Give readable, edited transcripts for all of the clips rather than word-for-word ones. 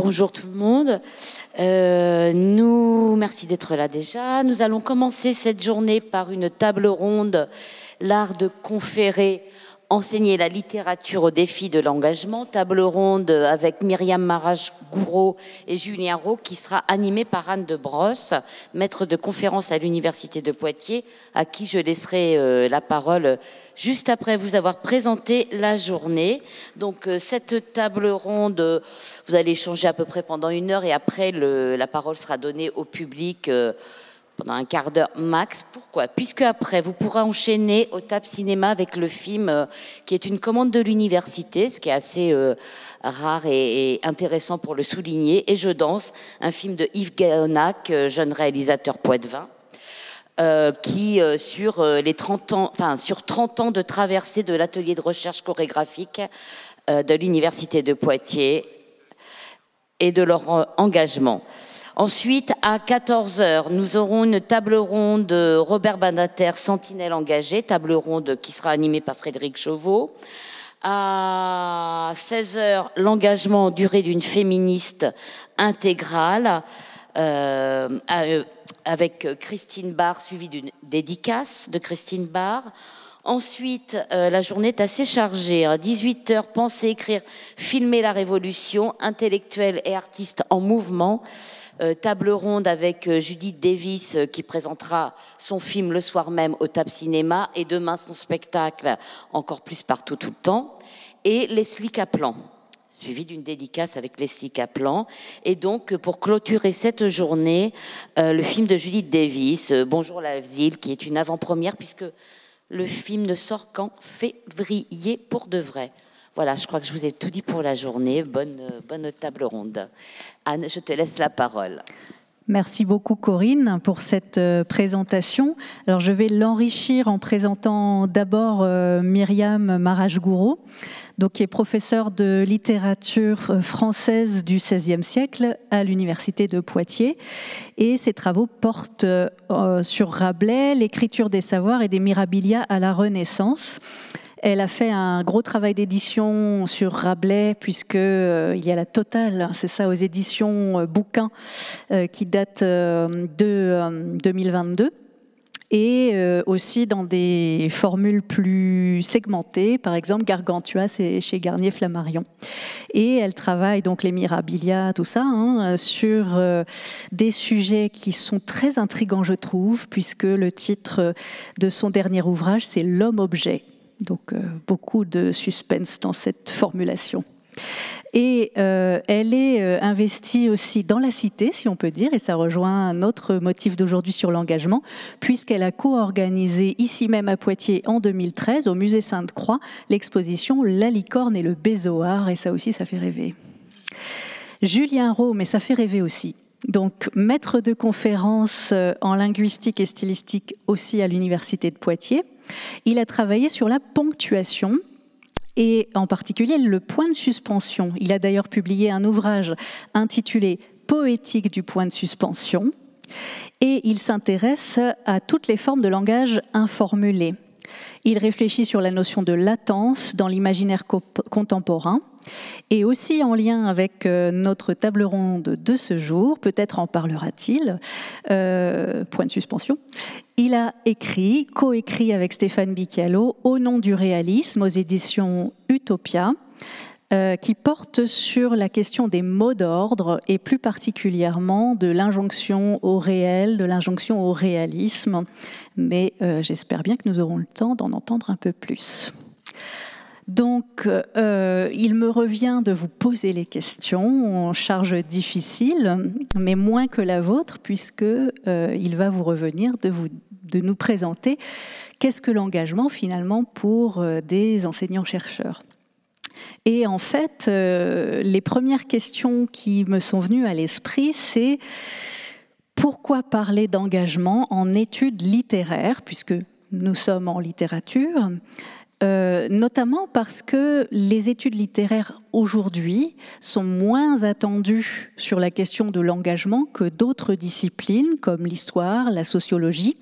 Bonjour tout le monde. Merci d'être là déjà. Nous allons commencer cette journée par une table ronde, l'art de conférer, enseigner la littérature au défi de l'engagement. Table ronde avec Myriam Marach-Gouraud et Julien Roux, qui sera animée par Anne de Brosse, maître de conférence à l'Université de Poitiers, à qui je laisserai la parole juste après vous avoir présenté la journée. Donc cette table ronde, vous allez échanger à peu près pendant 1 heure et après la parole sera donnée au public pendant un quart d'heure max. Pourquoi? Puisque après, vous pourrez enchaîner au TAP Cinéma avec le film qui est une commande de l'université, ce qui est assez rare et intéressant pour le souligner. Et Je danse, un film de Yves Gaonac, jeune réalisateur poitevin, qui sur les 30 ans, sur 30 ans de traversée de l'atelier de recherche chorégraphique de l'université de Poitiers et de leur engagement. Ensuite, à 14h, nous aurons une table ronde Robert Badinter, Sentinelle engagée, table ronde qui sera animée par Frédéric Chauveau. À 16h, l'engagement en durée d'une féministe intégrale avec Christine Barr, suivie d'une dédicace de Christine Barr. Ensuite, la journée est assez chargée. À 18h, penser, écrire, filmer la révolution, intellectuels et artistes en mouvement. Table ronde avec Judith Davis qui présentera son film le soir même au TAP Cinéma et demain son spectacle Encore plus partout tout le temps. Et Leslie Kaplan, suivi d'une dédicace avec Leslie Kaplan. Et donc, pour clôturer cette journée, le film de Judith Davis, Bonjour l'asile, qui est une avant-première puisque le film ne sort qu'en février pour de vrai. Voilà, je crois que je vous ai tout dit pour la journée. Bonne table ronde. Anne, je te laisse la parole. Merci beaucoup Corinne pour cette présentation. Alors je vais l'enrichir en présentant d'abord Myriam Marach-Gouraud, donc qui est professeure de littérature française du XVIe siècle à l'Université de Poitiers. Et ses travaux portent sur Rabelais, l'écriture des savoirs et des mirabilia à la Renaissance. Elle a fait un gros travail d'édition sur Rabelais, puisque il y a la totale, c'est ça, aux éditions bouquins, qui date de 2022. Et aussi dans des formules plus segmentées, par exemple Gargantua, c'est chez Garnier-Flammarion. Et elle travaille donc les mirabilia, tout ça, sur des sujets qui sont très intrigants, je trouve, puisque le titre de son dernier ouvrage, c'est L'homme-objet. Donc beaucoup de suspense dans cette formulation. Et elle est investie aussi dans la cité, si on peut dire, et ça rejoint un autre motif d'aujourd'hui sur l'engagement, puisqu'elle a co-organisé ici même à Poitiers en 2013, au musée Sainte-Croix, l'exposition La licorne et le bézoard, et ça aussi, ça fait rêver. Julien Roux, mais ça fait rêver aussi. Donc, maître de conférence en linguistique et stylistique aussi à l'Université de Poitiers. Il a travaillé sur la ponctuation et en particulier le point de suspension. Il a d'ailleurs publié un ouvrage intitulé « Poétique du point de suspension » et il s'intéresse à toutes les formes de langage informulé. Il réfléchit sur la notion de latence dans l'imaginaire contemporain et aussi en lien avec notre table ronde de ce jour, peut-être en parlera-t-il, point de suspension. Il a écrit, coécrit avec Stéphane Bicchialo, Au nom du réalisme, aux éditions Utopia, qui porte sur la question des mots d'ordre et plus particulièrement de l'injonction au réel, de l'injonction au réalisme. Mais j'espère bien que nous aurons le temps d'en entendre un peu plus. Donc, il me revient de vous poser les questions, en charge difficile, mais moins que la vôtre, puisque il va vous revenir de nous présenter qu'est-ce que l'engagement finalement pour des enseignants-chercheurs. Et en fait, les premières questions qui me sont venues à l'esprit, c'est pourquoi parler d'engagement en études littéraires, puisque nous sommes en littérature, notamment parce que les études littéraires aujourd'hui sont moins attendues sur la question de l'engagement que d'autres disciplines comme l'histoire, la sociologie,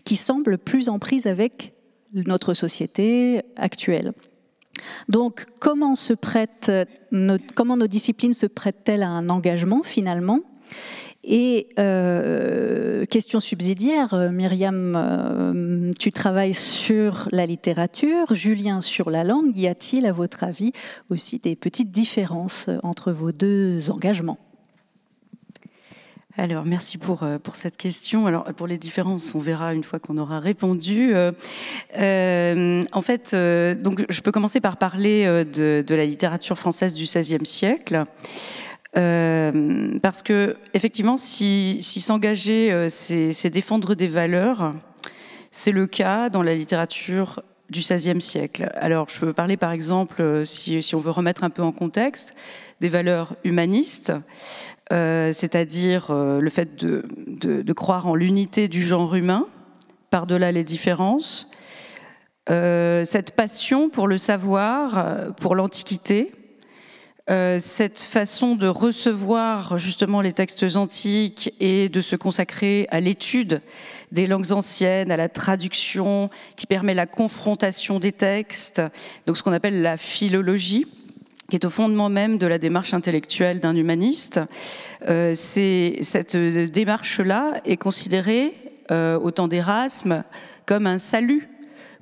qui semblent plus en prise avec notre société actuelle. Donc, comment nos disciplines se prêtent-elles à un engagement, finalement ? Et question subsidiaire, Myriam, tu travailles sur la littérature, Julien sur la langue. Y a-t-il, à votre avis, aussi des petites différences entre vos deux engagements ? Alors, merci pour cette question. Alors, pour les différences, on verra une fois qu'on aura répondu. En fait, donc, je peux commencer par parler de la littérature française du XVIe siècle. Parce que, effectivement, si s'engager, c'est défendre des valeurs, c'est le cas dans la littérature du XVIe siècle. Alors, je peux parler, par exemple, si on veut remettre un peu en contexte, des valeurs humanistes, c'est-à-dire le fait de croire en l'unité du genre humain, par-delà les différences, cette passion pour le savoir, pour l'Antiquité, cette façon de recevoir justement les textes antiques et de se consacrer à l'étude des langues anciennes, à la traduction, qui permet la confrontation des textes, donc ce qu'on appelle la philologie, qui est au fondement même de la démarche intellectuelle d'un humaniste. Cette démarche-là est considérée, au temps d'Erasme, comme un salut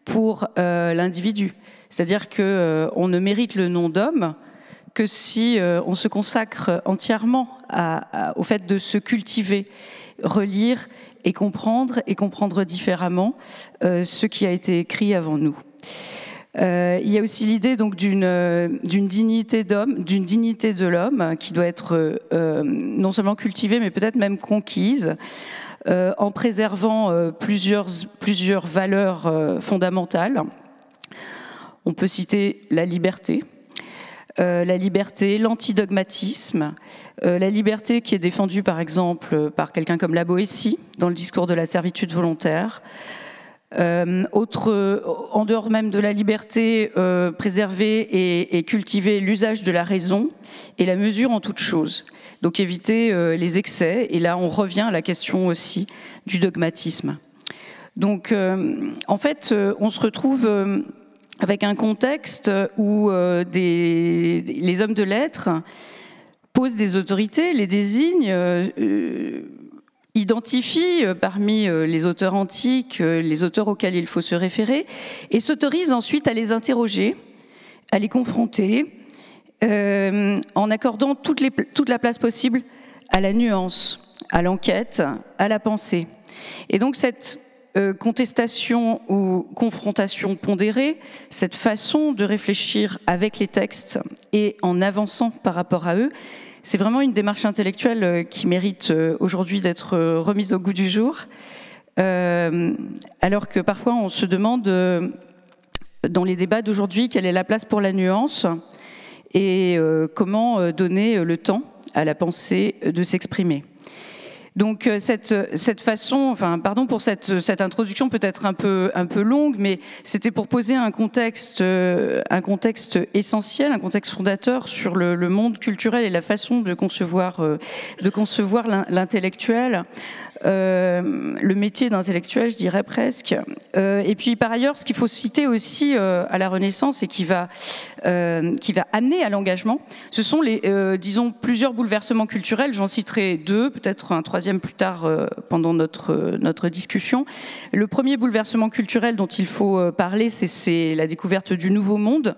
pour l'individu. C'est-à-dire qu'on ne mérite le nom d'homme que si on se consacre entièrement au fait de se cultiver, relire et comprendre différemment ce qui a été écrit avant nous. Il y a aussi l'idée donc d'une dignité de l'homme qui doit être non seulement cultivée, mais peut-être même conquise, en préservant plusieurs valeurs fondamentales. On peut citer la liberté, l'antidogmatisme, la liberté qui est défendue par exemple par quelqu'un comme la Boétie dans le discours de la servitude volontaire. En dehors même de la liberté, préserver et cultiver l'usage de la raison et la mesure en toute chose. Donc éviter les excès, et là on revient à la question aussi du dogmatisme. Donc en fait on se retrouve avec un contexte où les hommes de lettres posent des autorités, les désignent, identifient parmi les auteurs antiques les auteurs auxquels il faut se référer et s'autorisent ensuite à les interroger, à les confronter, en accordant toute la place possible à la nuance, à l'enquête, à la pensée. Et donc cette contestation ou confrontation pondérée, cette façon de réfléchir avec les textes et en avançant par rapport à eux, c'est vraiment une démarche intellectuelle qui mérite aujourd'hui d'être remise au goût du jour, alors que parfois on se demande dans les débats d'aujourd'hui quelle est la place pour la nuance et comment donner le temps à la pensée de s'exprimer. Donc cette façon, enfin pardon pour cette introduction peut-être un peu longue, mais c'était pour poser un contexte essentiel, un contexte fondateur sur le monde culturel et la façon de concevoir l'intellectuel, le métier d'intellectuel, je dirais presque. Et puis par ailleurs, ce qu'il faut citer aussi à la Renaissance et qui va amener à l'engagement, ce sont disons plusieurs bouleversements culturels. J'en citerai deux, peut-être un troisième plus tard pendant notre discussion. Le premier bouleversement culturel dont il faut parler, c'est la découverte du Nouveau Monde,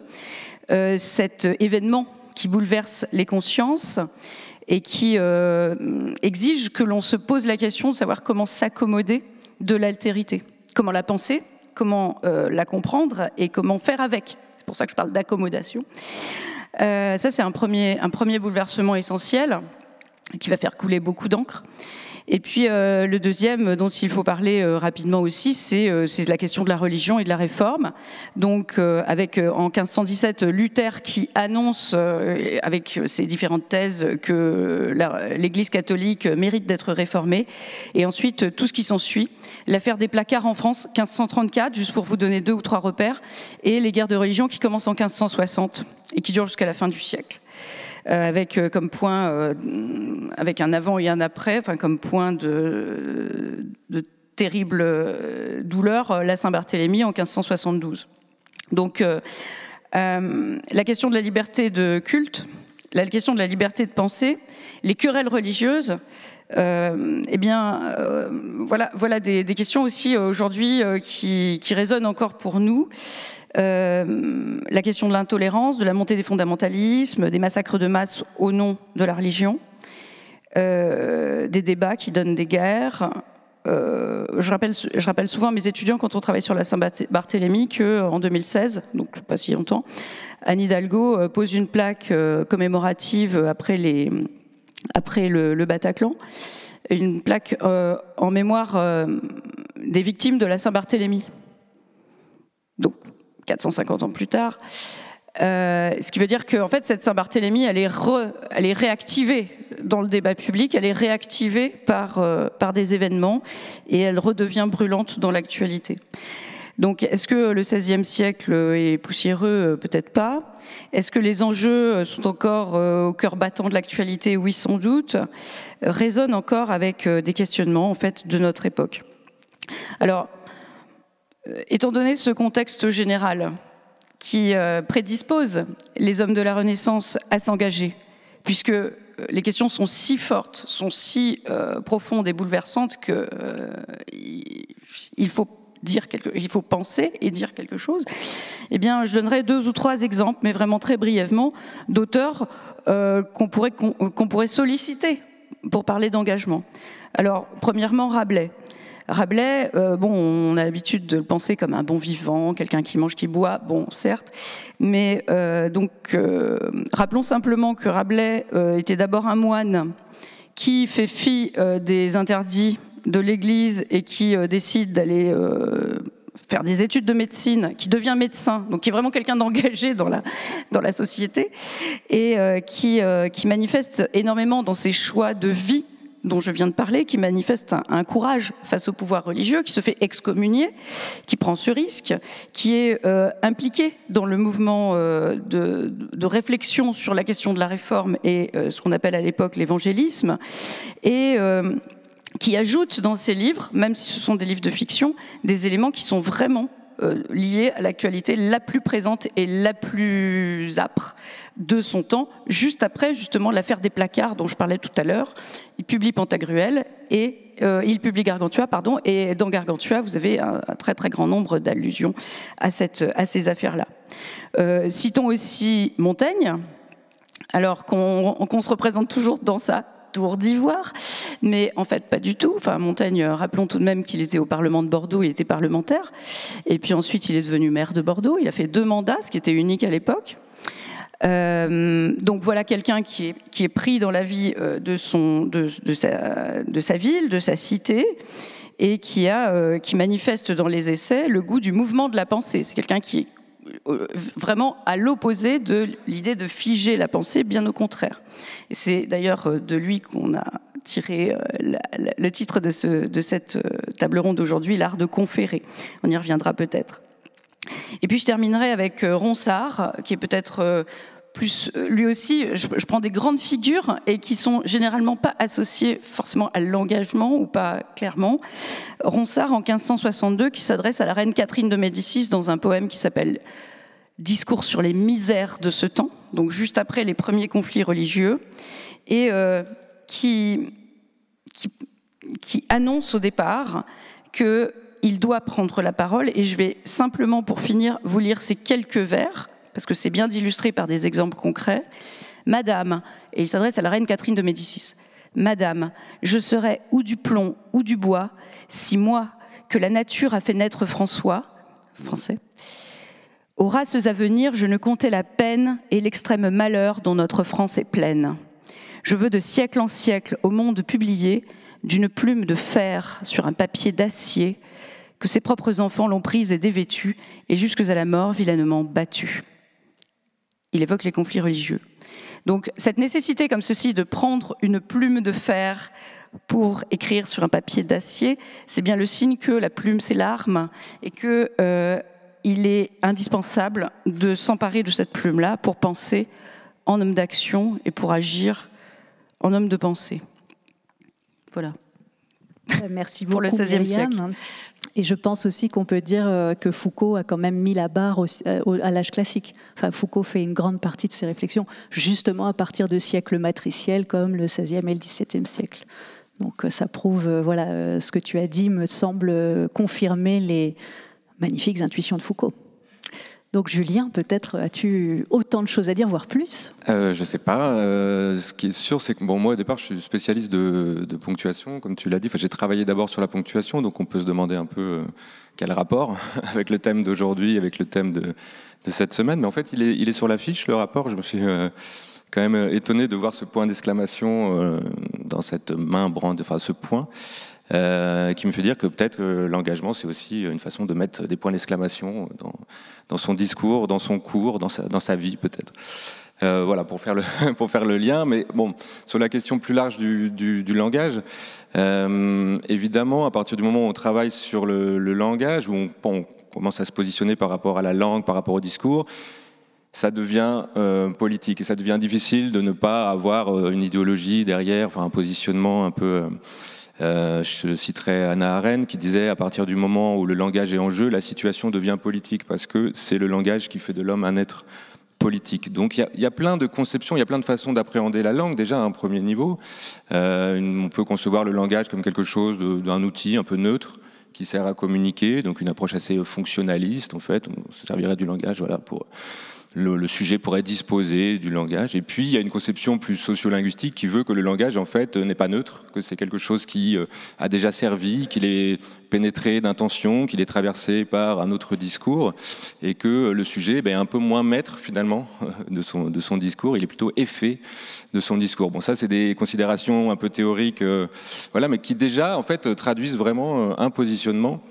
cet événement qui bouleverse les consciences et qui exige que l'on se pose la question de savoir comment s'accommoder de l'altérité, comment la penser, comment la comprendre et comment faire avec. C'est pour ça que je parle d'accommodation. Ça, c'est un premier bouleversement essentiel qui va faire couler beaucoup d'encre. Et puis le deuxième dont il faut parler rapidement aussi, c'est la question de la religion et de la réforme. Donc avec en 1517 Luther qui annonce avec ses différentes thèses que l'Église catholique mérite d'être réformée. Et ensuite tout ce qui s'ensuit, l'affaire des placards en France 1534, juste pour vous donner 2 ou 3 repères, et les guerres de religion qui commencent en 1560 et qui durent jusqu'à la fin du siècle. Avec comme point, avec un avant et un après, enfin comme point de terrible douleur, la Saint-Barthélemy en 1572. Donc La question de la liberté de culte, la question de la liberté de pensée, les querelles religieuses, voilà des questions aussi aujourd'hui qui résonnent encore pour nous. La question de l'intolérance, de la montée des fondamentalismes, des massacres de masse au nom de la religion, des débats qui donnent des guerres. Je rappelle souvent à mes étudiants, quand on travaille sur la Saint-Barthélemy, qu'en 2016, donc pas si longtemps, Anne Hidalgo pose une plaque commémorative après le Bataclan, une plaque en mémoire des victimes de la Saint-Barthélemy. Donc, 450 ans plus tard. Ce qui veut dire que en fait, cette Saint-Barthélemy, elle est réactivée dans le débat public, elle est réactivée par des événements et elle redevient brûlante dans l'actualité. Donc, est-ce que le XVIe siècle est poussiéreux? Peut-être pas. Est-ce que les enjeux sont encore au cœur battant de l'actualité? Oui, sans doute. Résonnent encore avec des questionnements en fait de notre époque. Alors, étant donné ce contexte général qui prédispose les hommes de la Renaissance à s'engager, puisque les questions sont si fortes, sont si profondes et bouleversantes qu'il faut penser et dire quelque chose, eh bien, je donnerai 2 ou 3 exemples, mais vraiment très brièvement, d'auteurs qu'on pourrait solliciter pour parler d'engagement. Alors, premièrement, Rabelais. Rabelais, on a l'habitude de le penser comme un bon vivant, quelqu'un qui mange, qui boit, bon, certes, mais rappelons simplement que Rabelais était d'abord un moine qui fait fi des interdits de l'Église et qui décide d'aller faire des études de médecine, qui devient médecin, donc qui est vraiment quelqu'un d'engagé dans la société, et qui manifeste énormément dans ses choix de vie dont je viens de parler, qui manifeste un courage face au pouvoir religieux, qui se fait excommunier, qui prend ce risque, qui est impliqué dans le mouvement de réflexion sur la question de la réforme et ce qu'on appelle à l'époque l'évangélisme, et qui ajoute dans ses livres, même si ce sont des livres de fiction, des éléments qui sont vraiment liés à l'actualité la plus présente et la plus âpre de son temps, juste après justement l'affaire des placards dont je parlais tout à l'heure. Il publie Pantagruel et il publie Gargantua, pardon, et dans Gargantua, vous avez un très très grand nombre d'allusions à ces affaires-là. Citons aussi Montaigne, alors qu'on se représente toujours dans sa tour d'ivoire, mais en fait pas du tout. Enfin, Montaigne, rappelons tout de même qu'il était au Parlement de Bordeaux, il était parlementaire, et puis ensuite il est devenu maire de Bordeaux, il a fait 2 mandats, ce qui était unique à l'époque. Donc voilà quelqu'un qui est pris dans la vie de sa ville, de sa cité, et qui manifeste dans les essais le goût du mouvement de la pensée. C'est quelqu'un qui est vraiment à l'opposé de l'idée de figer la pensée, bien au contraire. Et c'est d'ailleurs de lui qu'on a tiré le titre de cette table ronde d'aujourd'hui, l'art de conférer. On y reviendra peut-être. Et puis je terminerai avec Ronsard, qui est peut-être plus, lui aussi, je prends des grandes figures et qui sont généralement pas associées forcément à l'engagement ou pas clairement. Ronsard, en 1562, qui s'adresse à la reine Catherine de Médicis dans un poème qui s'appelle Discours sur les misères de ce temps, donc juste après les premiers conflits religieux, et qui annonce au départ qu'il doit prendre la parole. Et je vais simplement, pour finir, vous lire ces quelques vers, parce que c'est bien d'illustrer par des exemples concrets. Madame, et il s'adresse à la reine Catherine de Médicis, Madame, je serais ou du plomb ou du bois, si moi, que la nature a fait naître François, français, aux races à venir, je ne comptais la peine et l'extrême malheur dont notre France est pleine. Je veux de siècle en siècle au monde publier, d'une plume de fer sur un papier d'acier, que ses propres enfants l'ont prise et dévêtue, et jusque à la mort vilainement battue. Il évoque les conflits religieux. Donc cette nécessité comme ceci de prendre une plume de fer pour écrire sur un papier d'acier, c'est bien le signe que la plume c'est l'arme, et que il est indispensable de s'emparer de cette plume-là pour penser en homme d'action et pour agir en homme de pensée. Voilà. Merci beaucoup pour le XVIe Myriam. siècle. Et je pense aussi qu'on peut dire que Foucault a quand même mis la barre à l'âge classique. Enfin, Foucault fait une grande partie de ses réflexions justement à partir de siècles matriciels comme le XVIe et le XVIIe siècle. Donc ça prouve, voilà, ce que tu as dit me semble confirmer les magnifiques intuitions de Foucault. Donc Julien, peut-être as-tu autant de choses à dire, voire plus ? Je ne sais pas. Ce qui est sûr, c'est que moi, au départ, je suis spécialiste de ponctuation, comme tu l'as dit. Enfin, j'ai travaillé d'abord sur la ponctuation, donc on peut se demander un peu quel rapport avec le thème d'aujourd'hui, avec le thème de cette semaine. Mais en fait, il est sur l'affiche, le rapport. Je me suis quand même étonné de voir ce point d'exclamation dans cette main brandée, enfin ce point. Qui me fait dire que peut-être que l'engagement, c'est aussi une façon de mettre des points d'exclamation dans son discours, dans son cours, dans sa vie peut-être. Voilà, pour faire le lien. Mais bon, sur la question plus large du langage, évidemment, à partir du moment où on travaille sur le langage, où on commence à se positionner par rapport à la langue, par rapport au discours, ça devient politique et ça devient difficile de ne pas avoir une idéologie derrière, enfin un positionnement un peu... je citerai Hannah Arendt qui disait à partir du moment où le langage est en jeu, la situation devient politique parce que c'est le langage qui fait de l'homme un être politique. Donc il y a plein de conceptions, il y a plein de façons d'appréhender la langue déjà à un premier niveau. On peut concevoir le langage comme quelque chose d'un outil un peu neutre qui sert à communiquer, donc une approche assez fonctionnaliste en fait. On se servirait du langage voilà, pour... Le sujet pourrait disposer du langage. Et puis, il y a une conception plus sociolinguistique qui veut que le langage, en fait, n'est pas neutre, que c'est quelque chose qui a déjà servi, qu'il est pénétré d'intention, qu'il est traversé par un autre discours, et que le sujet est un peu moins maître, finalement, de son discours. Il est plutôt effet de son discours. Bon, ça, c'est des considérations un peu théoriques, voilà, mais qui déjà, en fait, traduisent vraiment un positionnement,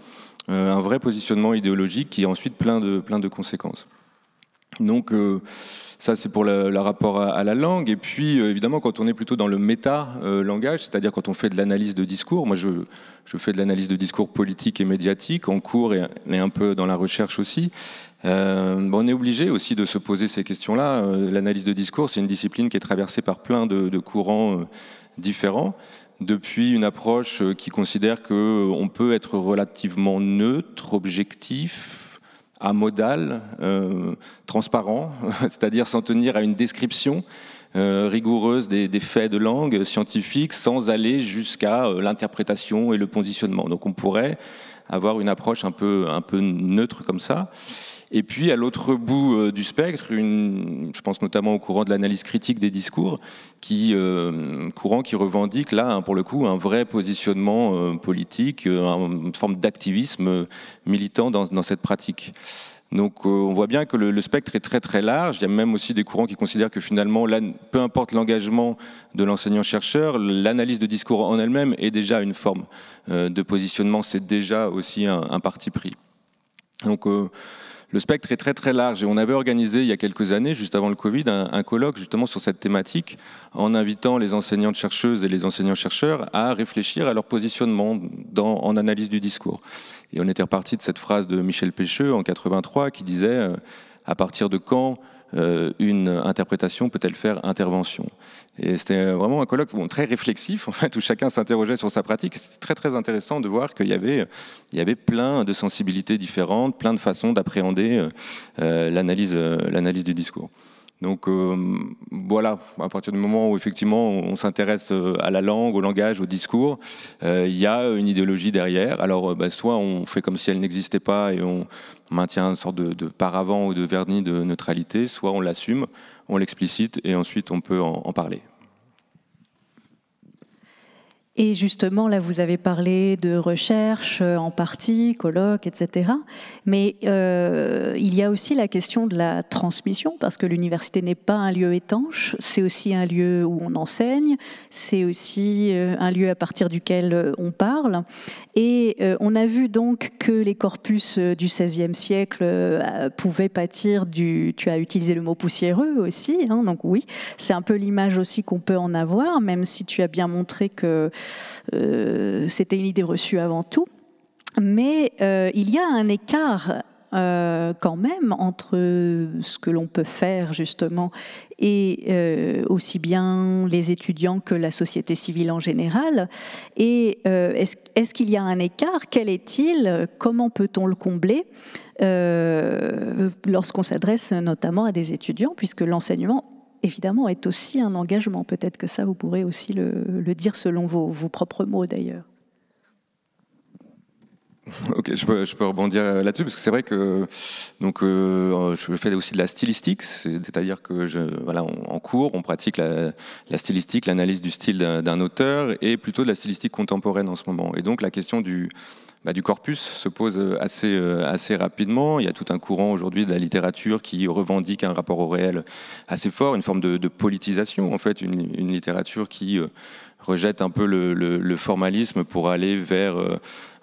un vrai positionnement idéologique qui a ensuite plein de conséquences. Donc ça c'est pour le rapport à la langue. Et puis évidemment quand on est plutôt dans le méta-langage, c'est-à-dire quand on fait de l'analyse de discours, moi je fais de l'analyse de discours politique et médiatique en cours et un peu dans la recherche aussi, on est obligé aussi de se poser ces questions-là. L'analyse de discours, c'est une discipline qui est traversée par plein de courants différents. Depuis une approche qui considère qu'on peut être relativement neutre, objectif, amodal, transparent, c'est-à-dire s'en tenir à une description rigoureuse des faits de langue scientifique sans aller jusqu'à l'interprétation et le positionnement. Donc on pourrait avoir une approche un peu neutre comme ça. Et puis à l'autre bout du spectre, je pense notamment au courant de l'analyse critique des discours, courant qui revendique là, pour le coup, un vrai positionnement politique, une forme d'activisme militant dans cette pratique. Donc on voit bien que le spectre est très très large. Il y a même aussi des courants qui considèrent que finalement, là, peu importe l'engagement de l'enseignant-chercheur, l'analyse de discours en elle-même est déjà une forme de positionnement, c'est déjà aussi un parti pris. Donc le spectre est très très large et on avait organisé il y a quelques années, juste avant le Covid, un colloque justement sur cette thématique en invitant les enseignantes-chercheuses et les enseignants-chercheurs à réfléchir à leur positionnement en analyse du discours. Et on était reparti de cette phrase de Michel Pêcheux en 83 qui disait à partir de quand une interprétation peut-elle faire intervention? Et c'était vraiment un colloque très réflexif, en fait, où chacun s'interrogeait sur sa pratique. C'était très, très intéressant de voir qu'il y avait plein de sensibilités différentes, plein de façons d'appréhender l'analyse du discours. Donc voilà, à partir du moment où effectivement on s'intéresse à la langue, au langage, au discours, il y a une idéologie derrière. Alors soit on fait comme si elle n'existait pas et on maintient une sorte de paravent ou de vernis de neutralité, soit on l'assume, on l'explicite et ensuite on peut en parler. Et justement, là, vous avez parlé de recherche en partie, colloques, etc. Mais il y a aussi la question de la transmission, parce que l'université n'est pas un lieu étanche, c'est aussi un lieu où on enseigne, c'est aussi un lieu à partir duquel on parle. Et on a vu donc que les corpus du XVIe siècle pouvaient pâtir tu as utilisé le mot poussiéreux aussi, hein, donc oui, c'est un peu l'image aussi qu'on peut en avoir, même si tu as bien montré que c'était une idée reçue avant tout. Mais il y a un écart quand même entre ce que l'on peut faire justement et aussi bien les étudiants que la société civile en général. Et est-ce qu'il y a un écart? Quel est-il? Comment peut-on le combler lorsqu'on s'adresse notamment à des étudiants, puisque l'enseignement évidemment est aussi un engagement. Peut-être que ça vous pourrez aussi le dire selon vos propres mots d'ailleurs. Ok, je peux rebondir là-dessus parce que c'est vrai que donc je fais aussi de la stylistique, c'est-à-dire que voilà, en cours on pratique la stylistique, l'analyse du style d'un auteur et plutôt de la stylistique contemporaine en ce moment. Et donc la question du corpus se pose assez rapidement. Il y a tout un courant aujourd'hui de la littérature qui revendique un rapport au réel assez fort, une forme de politisation en fait, une littérature qui rejette un peu le formalisme pour aller vers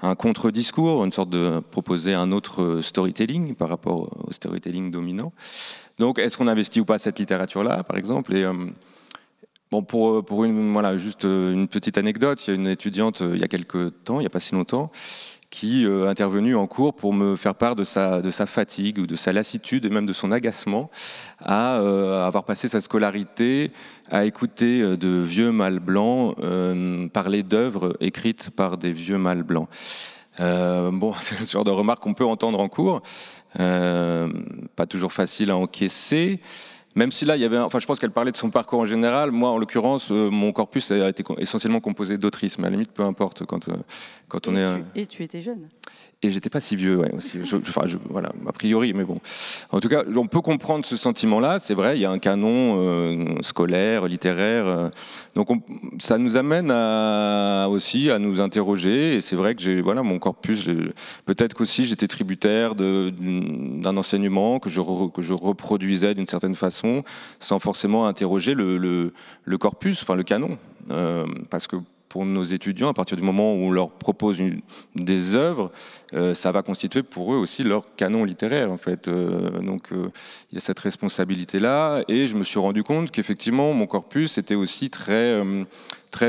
un contre-discours, une sorte de proposer un autre storytelling par rapport au storytelling dominant. Donc, est-ce qu'on investit ou pas cette littérature-là, par exemple? Et bon, pour juste une petite anecdote, il y a une étudiante il y a quelques temps, il n'y a pas si longtemps, qui est intervenue en cours pour me faire part de sa fatigue ou de sa lassitude et même de son agacement à avoir passé sa scolarité à écouter de vieux mâles blancs parler d'œuvres écrites par des vieux mâles blancs. Bon, c'est le genre de remarque qu'on peut entendre en cours, pas toujours facile à encaisser. Même si là, il y avait, je pense qu'elle parlait de son parcours en général. Moi, en l'occurrence, mon corpus a été essentiellement composé d'autrices, mais à la limite, peu importe quand on est. Et tu étais jeune. Et j'étais pas si vieux, ouais, aussi. Voilà, a priori, mais bon. En tout cas, on peut comprendre ce sentiment-là. C'est vrai, il y a un canon scolaire, littéraire. Donc, ça nous amène aussi à nous interroger. Et c'est vrai que mon corpus, peut-être qu'aussi j'étais tributaire d'un enseignement que je reproduisais d'une certaine façon, sans forcément interroger le corpus, le canon, parce que pour nos étudiants, à partir du moment où on leur propose des œuvres, ça va constituer pour eux aussi leur canon littéraire, en fait. Donc, il y a cette responsabilité-là. Et je me suis rendu compte qu'effectivement, mon corpus était aussi très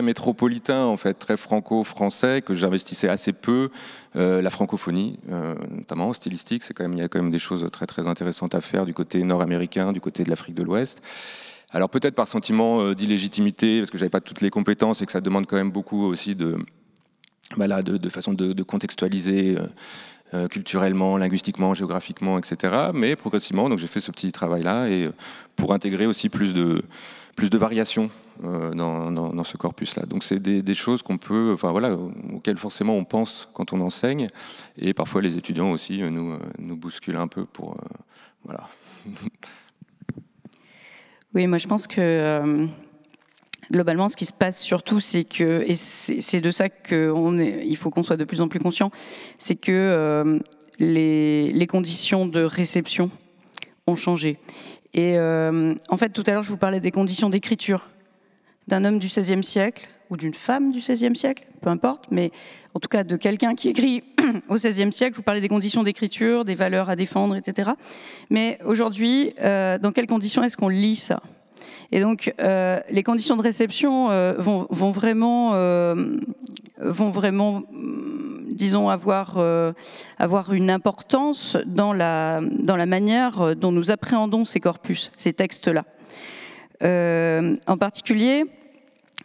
métropolitain, en fait, très franco-français, que j'investissais assez peu. La francophonie, notamment stylistique, il y a quand même des choses très, très intéressantes à faire du côté nord-américain, du côté de l'Afrique de l'Ouest. Alors peut-être par sentiment d'illégitimité, parce que j'avais pas toutes les compétences et que ça demande quand même beaucoup aussi de façon de contextualiser culturellement, linguistiquement, géographiquement, etc. Mais progressivement, donc j'ai fait ce petit travail-là et pour intégrer aussi plus de variations dans ce corpus-là. Donc c'est des choses qu'on peut, auxquelles forcément on pense quand on enseigne, et parfois les étudiants aussi nous bousculent un peu pour voilà. Oui, moi je pense que globalement, ce qui se passe surtout, c'est que, et c'est de ça qu'il faut qu'on soit de plus en plus conscient, c'est que les conditions de réception ont changé. Et en fait, tout à l'heure, je vous parlais des conditions d'écriture d'un homme du XVIe siècle ou d'une femme du XVIe siècle, peu importe, mais en tout cas de quelqu'un qui écrit au XVIe siècle. Je vous parlais des conditions d'écriture, des valeurs à défendre, etc. Mais aujourd'hui, dans quelles conditions est-ce qu'on lit ça ? Et donc, les conditions de réception vont vraiment, disons, avoir une importance dans la manière dont nous appréhendons ces corpus, ces textes-là. En particulier,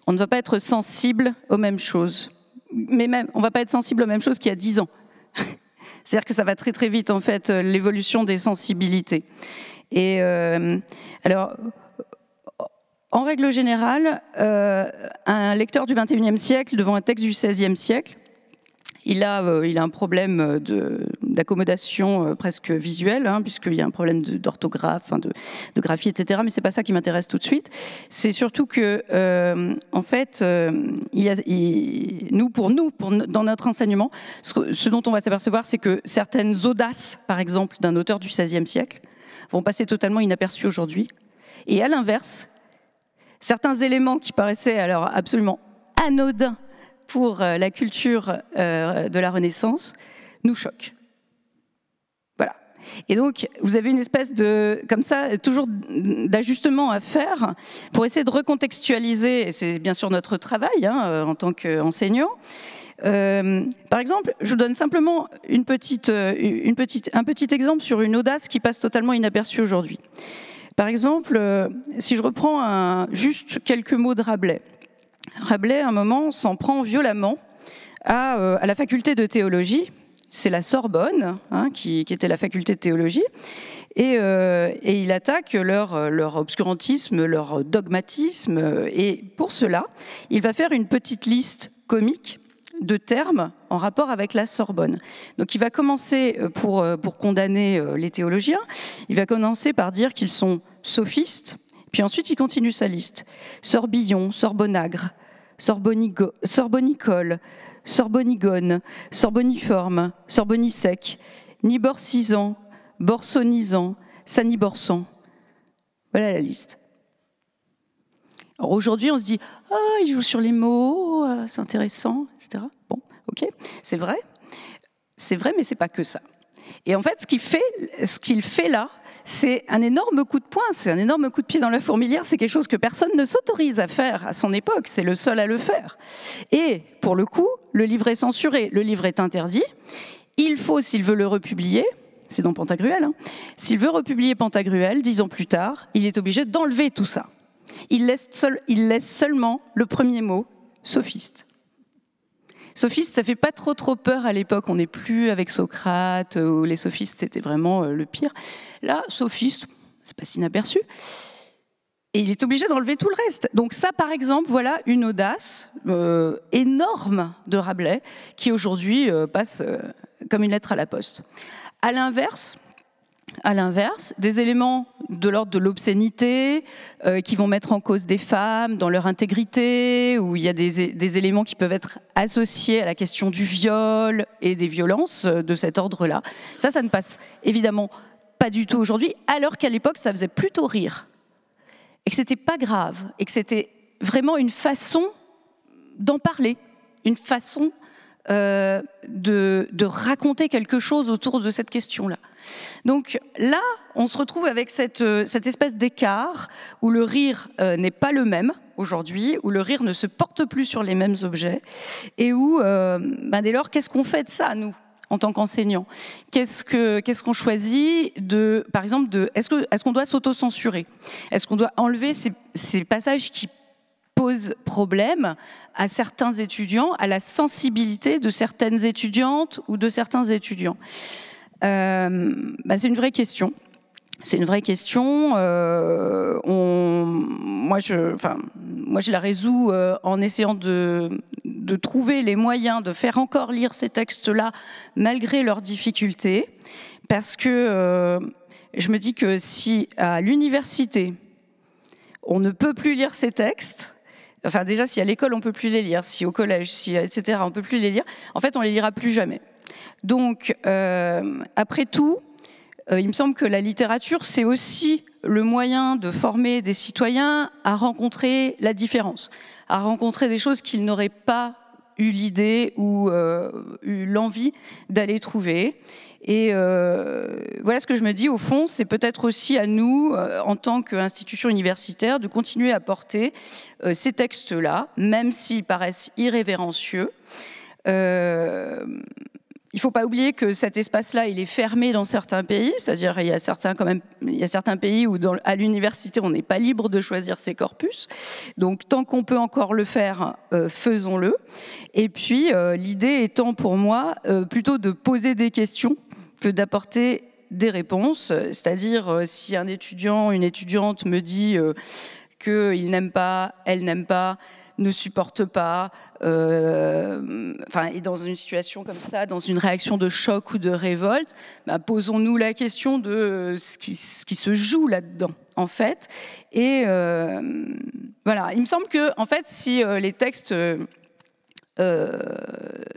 on ne va pas être sensible aux mêmes choses. Mais même, on ne va pas être sensible aux mêmes choses qu'il y a 10 ans. C'est-à-dire que ça va très très vite, en fait, l'évolution des sensibilités. Et alors, en règle générale, un lecteur du XXIe siècle devant un texte du XVIe siècle, il a un problème d'accommodation presque visuelle, puisqu'il y a un problème d'orthographe, de graphie, etc. Mais c'est pas ça qui m'intéresse tout de suite. C'est surtout que, en fait, dans notre enseignement, ce dont on va s'apercevoir, c'est que certaines audaces, par exemple, d'un auteur du XVIe siècle, vont passer totalement inaperçues aujourd'hui. Et à l'inverse, certains éléments qui paraissaient alors absolument anodins pour la culture de la Renaissance nous choquent. Voilà. Et donc, vous avez une espèce de, comme ça, toujours d'ajustement à faire pour essayer de recontextualiser, et c'est bien sûr notre travail en tant qu'enseignant, Par exemple, je vous donne simplement un petit exemple sur une audace qui passe totalement inaperçue aujourd'hui. Par exemple, si je reprends juste quelques mots de Rabelais. Rabelais, à un moment, s'en prend violemment à la faculté de théologie. C'est la Sorbonne, qui était la faculté de théologie. Et il attaque leur obscurantisme, leur dogmatisme. Et pour cela, il va faire une petite liste comique de termes en rapport avec la Sorbonne. Donc il va commencer, pour condamner les théologiens, il va commencer par dire qu'ils sont sophistes, puis ensuite il continue sa liste. Sorbillon, sorbonagre, sorbonicole, sorbonigone, sorboniforme, sorbonisec, niborcisant, borsonisant, saniborsan. Voilà la liste. Alors aujourd'hui, on se dit « Ah, il joue sur les mots, c'est intéressant, etc. » Bon, ok, c'est vrai, mais c'est pas que ça. Et en fait, ce qu'il fait là, c'est un énorme coup de poing, c'est un énorme coup de pied dans la fourmilière, c'est quelque chose que personne ne s'autorise à faire à son époque, c'est le seul à le faire. Et pour le coup, le livre est censuré, le livre est interdit, il faut, s'il veut le republier, c'est dans Pantagruel, s'il veut republier Pantagruel, 10 ans plus tard, il est obligé d'enlever tout ça. Il laisse seulement le premier mot, sophiste. Sophiste, ça fait pas trop peur à l'époque, on n'est plus avec Socrate, où les sophistes c'était vraiment le pire. Là, sophiste, c'est pas inaperçu. Et il est obligé d'enlever tout le reste. Donc ça, par exemple, voilà une audace énorme de Rabelais, qui aujourd'hui passe comme une lettre à la poste. À l'inverse, des éléments de l'ordre de l'obscénité qui vont mettre en cause des femmes dans leur intégrité, où il y a des éléments qui peuvent être associés à la question du viol et des violences de cet ordre-là. Ça ne passe évidemment pas du tout aujourd'hui, alors qu'à l'époque, ça faisait plutôt rire. Et que c'était pas grave, et que c'était vraiment une façon d'en parler, une façon de raconter quelque chose autour de cette question-là. Donc là, on se retrouve avec cette espèce d'écart où le rire n'est pas le même aujourd'hui, où le rire ne se porte plus sur les mêmes objets, et où, dès lors, qu'est-ce qu'on fait de ça, nous, en tant qu'enseignants ? Qu'est-ce qu'on choisit de, par exemple, est-ce qu'on doit s'auto-censurer ? Est-ce qu'on doit enlever ces passages qui pose problème à certains étudiants, à la sensibilité de certaines étudiantes ou de certains étudiants. C'est une vraie question. C'est une vraie question. Moi, je la résous en essayant de trouver les moyens de faire encore lire ces textes-là malgré leurs difficultés, parce que je me dis que si à l'université on ne peut plus lire ces textes, enfin déjà si à l'école on peut plus les lire, si au collège, si etc. on peut plus les lire, en fait on les lira plus jamais. Donc après tout, il me semble que la littérature c'est aussi le moyen de former des citoyens à rencontrer la différence, à rencontrer des choses qu'ils n'auraient pas eu l'idée ou eu l'envie d'aller trouver. Et voilà ce que je me dis, au fond, c'est peut-être aussi à nous, en tant qu'institution universitaire, de continuer à porter ces textes-là, même s'ils paraissent irrévérencieux. Il ne faut pas oublier que cet espace-là, il est fermé dans certains pays, c'est-à-dire il y a certains pays où à l'université, on n'est pas libre de choisir ses corpus. Donc tant qu'on peut encore le faire, faisons-le. Et puis l'idée étant pour moi plutôt de poser des questions que d'apporter des réponses. C'est-à-dire si un étudiant, une étudiante me dit qu'il n'aime pas, elle n'aime pas, ne supporte pas, est dans une situation comme ça, dans une réaction de choc ou de révolte, posons-nous la question de ce qui se joue là-dedans, en fait. Et voilà, il me semble que, en fait, si les textes,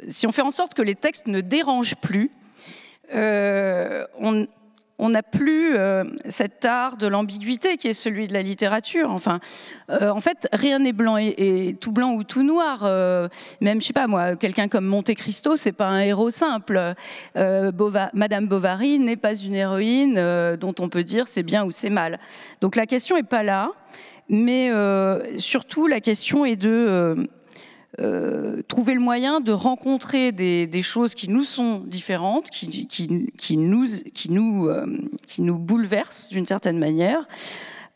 si on fait en sorte que les textes ne dérangent plus, on n'a plus cet art de l'ambiguïté qui est celui de la littérature. Enfin, en fait, rien n'est blanc et tout blanc ou tout noir. Même, je sais pas moi, quelqu'un comme Monte Cristo, c'est pas un héros simple. Madame Bovary n'est pas une héroïne dont on peut dire c'est bien ou c'est mal. Donc la question est pas là, mais surtout la question est de trouver le moyen de rencontrer des choses qui nous sont différentes, qui nous bouleversent d'une certaine manière,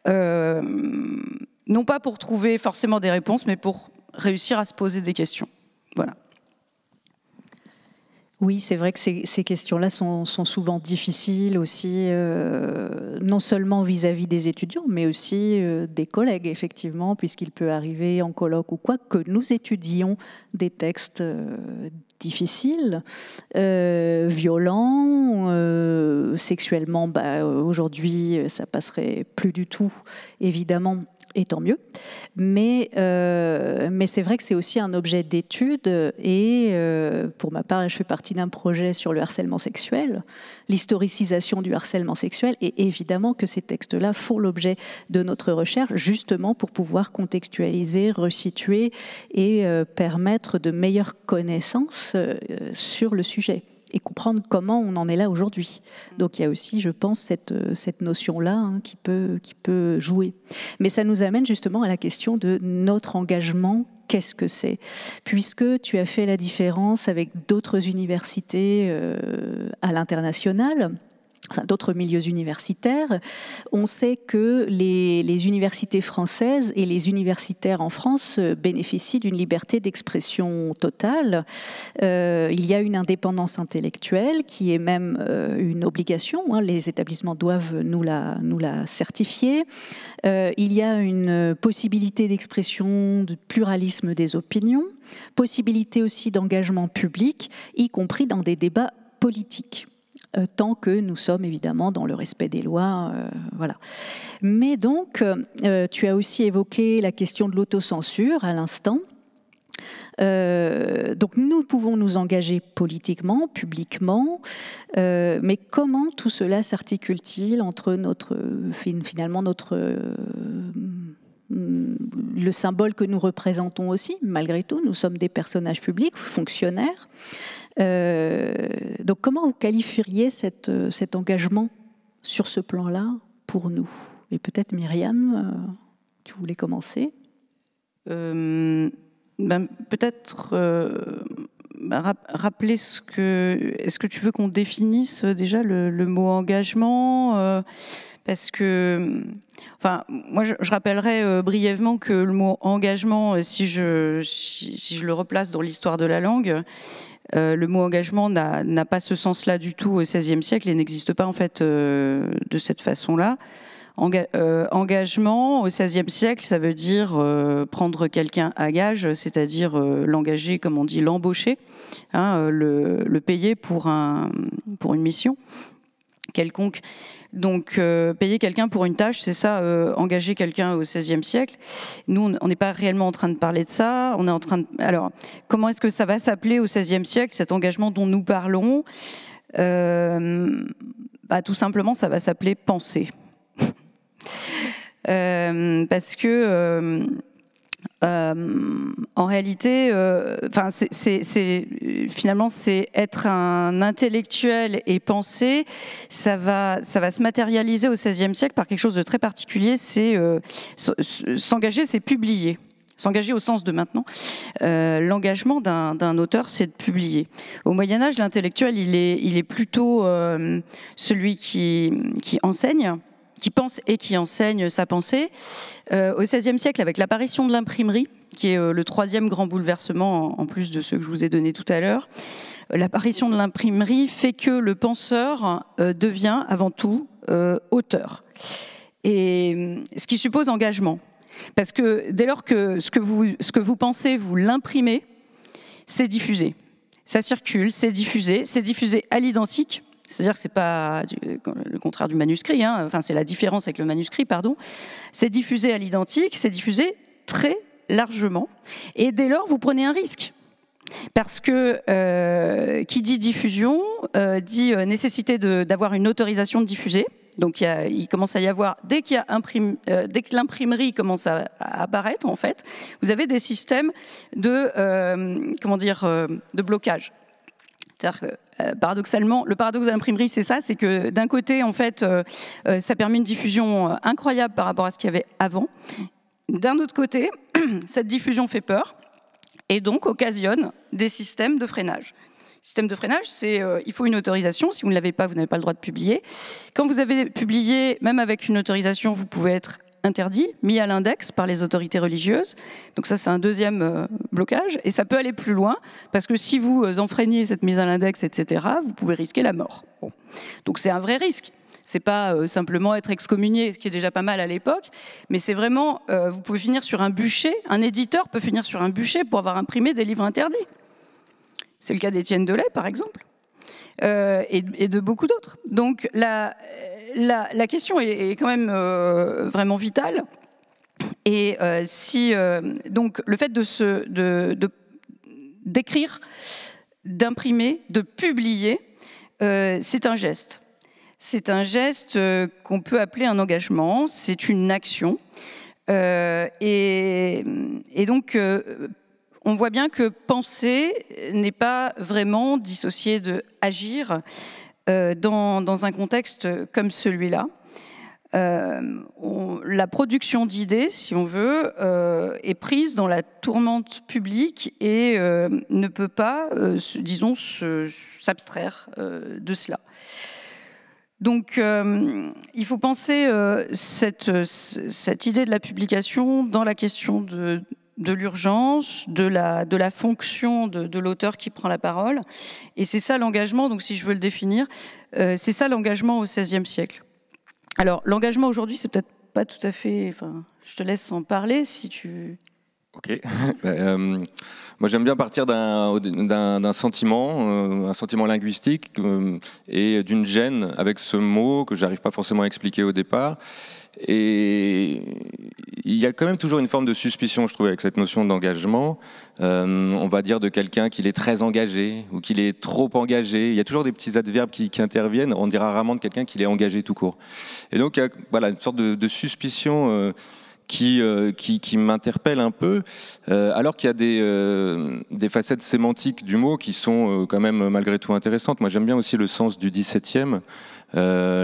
non pas pour trouver forcément des réponses, mais pour réussir à se poser des questions. Voilà. Oui, c'est vrai que ces questions-là sont souvent difficiles aussi, non seulement vis-à-vis des étudiants, mais aussi des collègues, effectivement, puisqu'il peut arriver en colloque ou quoi, que nous étudions des textes difficiles, violents, sexuellement, aujourd'hui, ça passerait plus du tout, évidemment, et tant mieux. Mais c'est vrai que c'est aussi un objet d'étude et pour ma part, je fais partie d'un projet sur le harcèlement sexuel, l'historicisation du harcèlement sexuel, et évidemment que ces textes-là font l'objet de notre recherche justement pour pouvoir contextualiser, resituer et permettre de meilleures connaissances sur le sujet et comprendre comment on en est là aujourd'hui. Donc il y a aussi, je pense, cette notion-là qui peut jouer. Mais ça nous amène justement à la question de notre engagement. Qu'est-ce que c'est ? Puisque tu as fait la différence avec d'autres universités à l'international, enfin, d'autres milieux universitaires, on sait que les universités françaises et les universitaires en France bénéficient d'une liberté d'expression totale. Il y a une indépendance intellectuelle qui est même une obligation. Hein, les établissements doivent nous la certifier. Il y a une possibilité d'expression, de pluralisme des opinions, possibilité aussi d'engagement public, y compris dans des débats politiques. Tant que nous sommes évidemment dans le respect des lois. Voilà. Mais donc, tu as aussi évoqué la question de l'autocensure à l'instant. Donc nous pouvons nous engager politiquement, publiquement, mais comment tout cela s'articule-t-il entre finalement le symbole que nous représentons aussi, malgré tout, nous sommes des personnages publics, fonctionnaires. Donc comment vous qualifieriez cet engagement sur ce plan-là pour nous ? Et peut-être Myriam, tu voulais commencer ? Peut-être rappeler est-ce que tu veux qu'on définisse déjà le mot engagement parce que, enfin, moi je rappellerai brièvement que le mot engagement, si je le replace dans l'histoire de la langue, le mot engagement n'a pas ce sens-là du tout au XVIe siècle et n'existe pas en fait de cette façon-là. Engagement au XVIe siècle, ça veut dire prendre quelqu'un à gage, c'est-à-dire l'engager, comme on dit, l'embaucher, hein, le payer pour une mission quelconque. Donc payer quelqu'un pour une tâche, c'est ça, engager quelqu'un au XVIe siècle. Nous, on n'est pas réellement en train de parler de ça. On est en train de... Alors, comment est-ce que ça va s'appeler au XVIe siècle, cet engagement dont nous parlons ? Tout simplement, ça va s'appeler penser. Parce que en réalité, finalement, c'est être un intellectuel et penser. Ça va se matérialiser au XVIe siècle par quelque chose de très particulier. C'est s'engager, c'est publier. S'engager au sens de maintenant. L'engagement d'un auteur, c'est de publier. Au Moyen-Âge, l'intellectuel, il est plutôt celui qui enseigne, qui pense et qui enseigne sa pensée. Au XVIe siècle, avec l'apparition de l'imprimerie, qui est le troisième grand bouleversement, en plus de ceux que je vous ai donnés tout à l'heure, l'apparition de l'imprimerie fait que le penseur devient avant tout auteur. Et ce qui suppose engagement. Parce que dès lors que ce que vous pensez, vous l'imprimez, c'est diffusé. Ça circule, c'est diffusé à l'identique. C'est-à-dire que c'est pas le contraire du manuscrit, hein. Enfin c'est la différence avec le manuscrit, pardon. C'est diffusé à l'identique, c'est diffusé très largement. Et dès lors, vous prenez un risque. Parce que qui dit diffusion dit nécessité d'avoir une autorisation de diffuser. Donc il commence à y avoir, dès que l'imprimerie commence à apparaître, en fait, vous avez des systèmes de blocage. C'est-à-dire que, paradoxalement, le paradoxe de l'imprimerie, c'est ça, c'est que d'un côté, en fait, ça permet une diffusion incroyable par rapport à ce qu'il y avait avant. D'un autre côté, cette diffusion fait peur. et donc occasionne des systèmes de freinage. Système de freinage, c'est il faut une autorisation. Si vous ne l'avez pas, vous n'avez pas le droit de publier. Quand vous avez publié, même avec une autorisation, vous pouvez être interdit, mis à l'index par les autorités religieuses. Donc ça, c'est un deuxième blocage. Et ça peut aller plus loin, parce que si vous enfreignez cette mise à l'index, etc., vous pouvez risquer la mort. Bon. Donc c'est un vrai risque. C'est pas simplement être excommunié, ce qui est déjà pas mal à l'époque, mais c'est vraiment, vous pouvez finir sur un bûcher, un éditeur peut finir sur un bûcher pour avoir imprimé des livres interdits. C'est le cas d'Étienne Delay, par exemple, et de beaucoup d'autres. Donc la question est quand même vraiment vitale. Et donc le fait d'écrire, d'imprimer, de publier, c'est un geste. C'est un geste qu'on peut appeler un engagement, c'est une action. Et donc, on voit bien que penser n'est pas vraiment dissocié de agir dans un contexte comme celui-là. La production d'idées, si on veut, est prise dans la tourmente publique et ne peut pas, disons, s'abstraire de cela. Donc, il faut penser cette idée de la publication dans la question de l'urgence, de la fonction de l'auteur qui prend la parole. Et c'est ça l'engagement, donc si je veux le définir, c'est ça l'engagement au XVIe siècle. Alors, l'engagement aujourd'hui, c'est peut-être pas tout à fait... Enfin, je te laisse en parler si tu... Ok. Moi, j'aime bien partir d'un sentiment, un sentiment linguistique et d'une gêne avec ce mot que j'arrive pas forcément à expliquer au départ. Et il y a quand même toujours une forme de suspicion, je trouve, avec cette notion d'engagement. On va dire de quelqu'un qu'il est très engagé ou qu'il est trop engagé. Il y a toujours des petits adverbes qui interviennent. On dira rarement de quelqu'un qu'il est engagé tout court. Et donc, il y a voilà, une sorte de suspicion qui m'interpelle un peu, alors qu'il y a des facettes sémantiques du mot qui sont quand même malgré tout intéressantes. Moi, j'aime bien aussi le sens du XVIIe.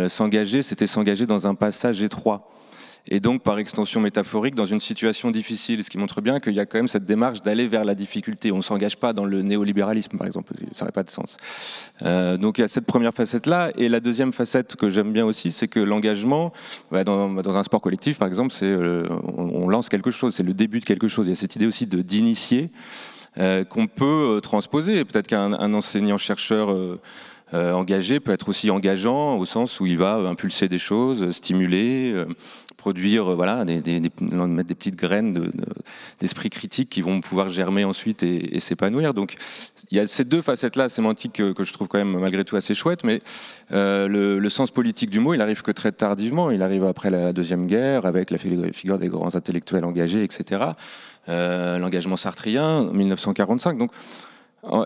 S'engager, c'était s'engager dans un passage étroit. Et donc, par extension métaphorique, dans une situation difficile, ce qui montre bien qu'il y a quand même cette démarche d'aller vers la difficulté. On ne s'engage pas dans le néolibéralisme, par exemple, ça n'aurait pas de sens. Donc, il y a cette première facette-là. Et la deuxième facette que j'aime bien aussi, c'est que l'engagement, dans un sport collectif, par exemple, on lance quelque chose, c'est le début de quelque chose. Il y a cette idée aussi d'initier qu'on peut transposer. Peut-être qu'un enseignant-chercheur engagé peut être aussi engageant au sens où il va impulser des choses, stimuler, produire, voilà, mettre des petites graines d'esprit critique qui vont pouvoir germer ensuite et s'épanouir. Donc il y a ces deux facettes-là sémantiques que je trouve quand même malgré tout assez chouettes, mais le sens politique du mot, il arrive que très tardivement. Il arrive après la Deuxième Guerre, avec la figure des grands intellectuels engagés, etc. L'engagement sartrien, 1945. Donc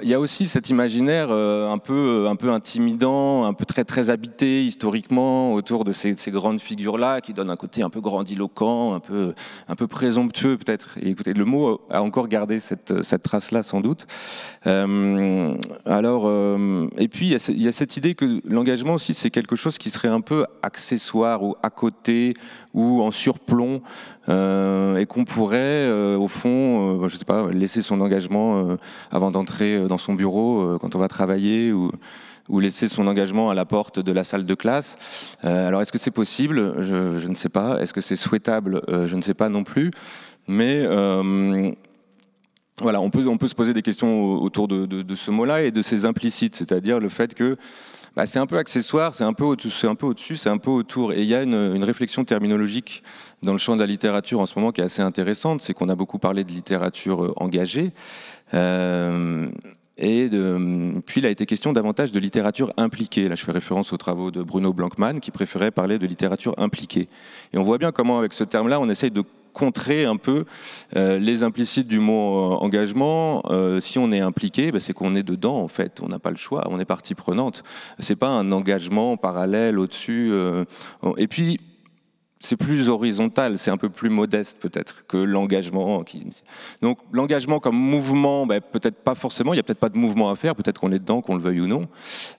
il y a aussi cet imaginaire un peu intimidant, un peu très habité historiquement autour de ces grandes figures-là qui donnent un côté un peu grandiloquent, un peu présomptueux peut-être. Et écoutez, le mot a encore gardé cette trace-là sans doute. Et puis il y a cette idée que l'engagement aussi c'est quelque chose qui serait un peu accessoire ou à côté ou en surplomb et qu'on pourrait au fond, je sais pas, laisser son engagement avant d'entrer dans son bureau quand on va travailler ou laisser son engagement à la porte de la salle de classe. Alors est-ce que c'est possible ? Je ne sais pas. Est-ce que c'est souhaitable ? Je ne sais pas non plus. Mais voilà, on peut se poser des questions autour de ce mot-là et de ses implicites, c'est-à-dire le fait que c'est un peu accessoire, c'est un peu au-dessus, c'est un peu autour. Et il y a une réflexion terminologique dans le champ de la littérature en ce moment qui est assez intéressante, c'est qu'on a beaucoup parlé de littérature engagée. Puis il a été question davantage de littérature impliquée. Là, je fais référence aux travaux de Bruno Blankmann qui préférait parler de littérature impliquée. Et on voit bien comment, avec ce terme-là, on essaye de contrer un peu les implicites du mot engagement. Si on est impliqué, c'est qu'on est dedans en fait. On n'a pas le choix. On est partie prenante. C'est pas un engagement parallèle au-dessus. Et puis c'est plus horizontal, c'est un peu plus modeste peut-être que l'engagement. Donc l'engagement comme mouvement, peut-être pas forcément, il n'y a peut-être pas de mouvement à faire, peut-être qu'on est dedans, qu'on le veuille ou non.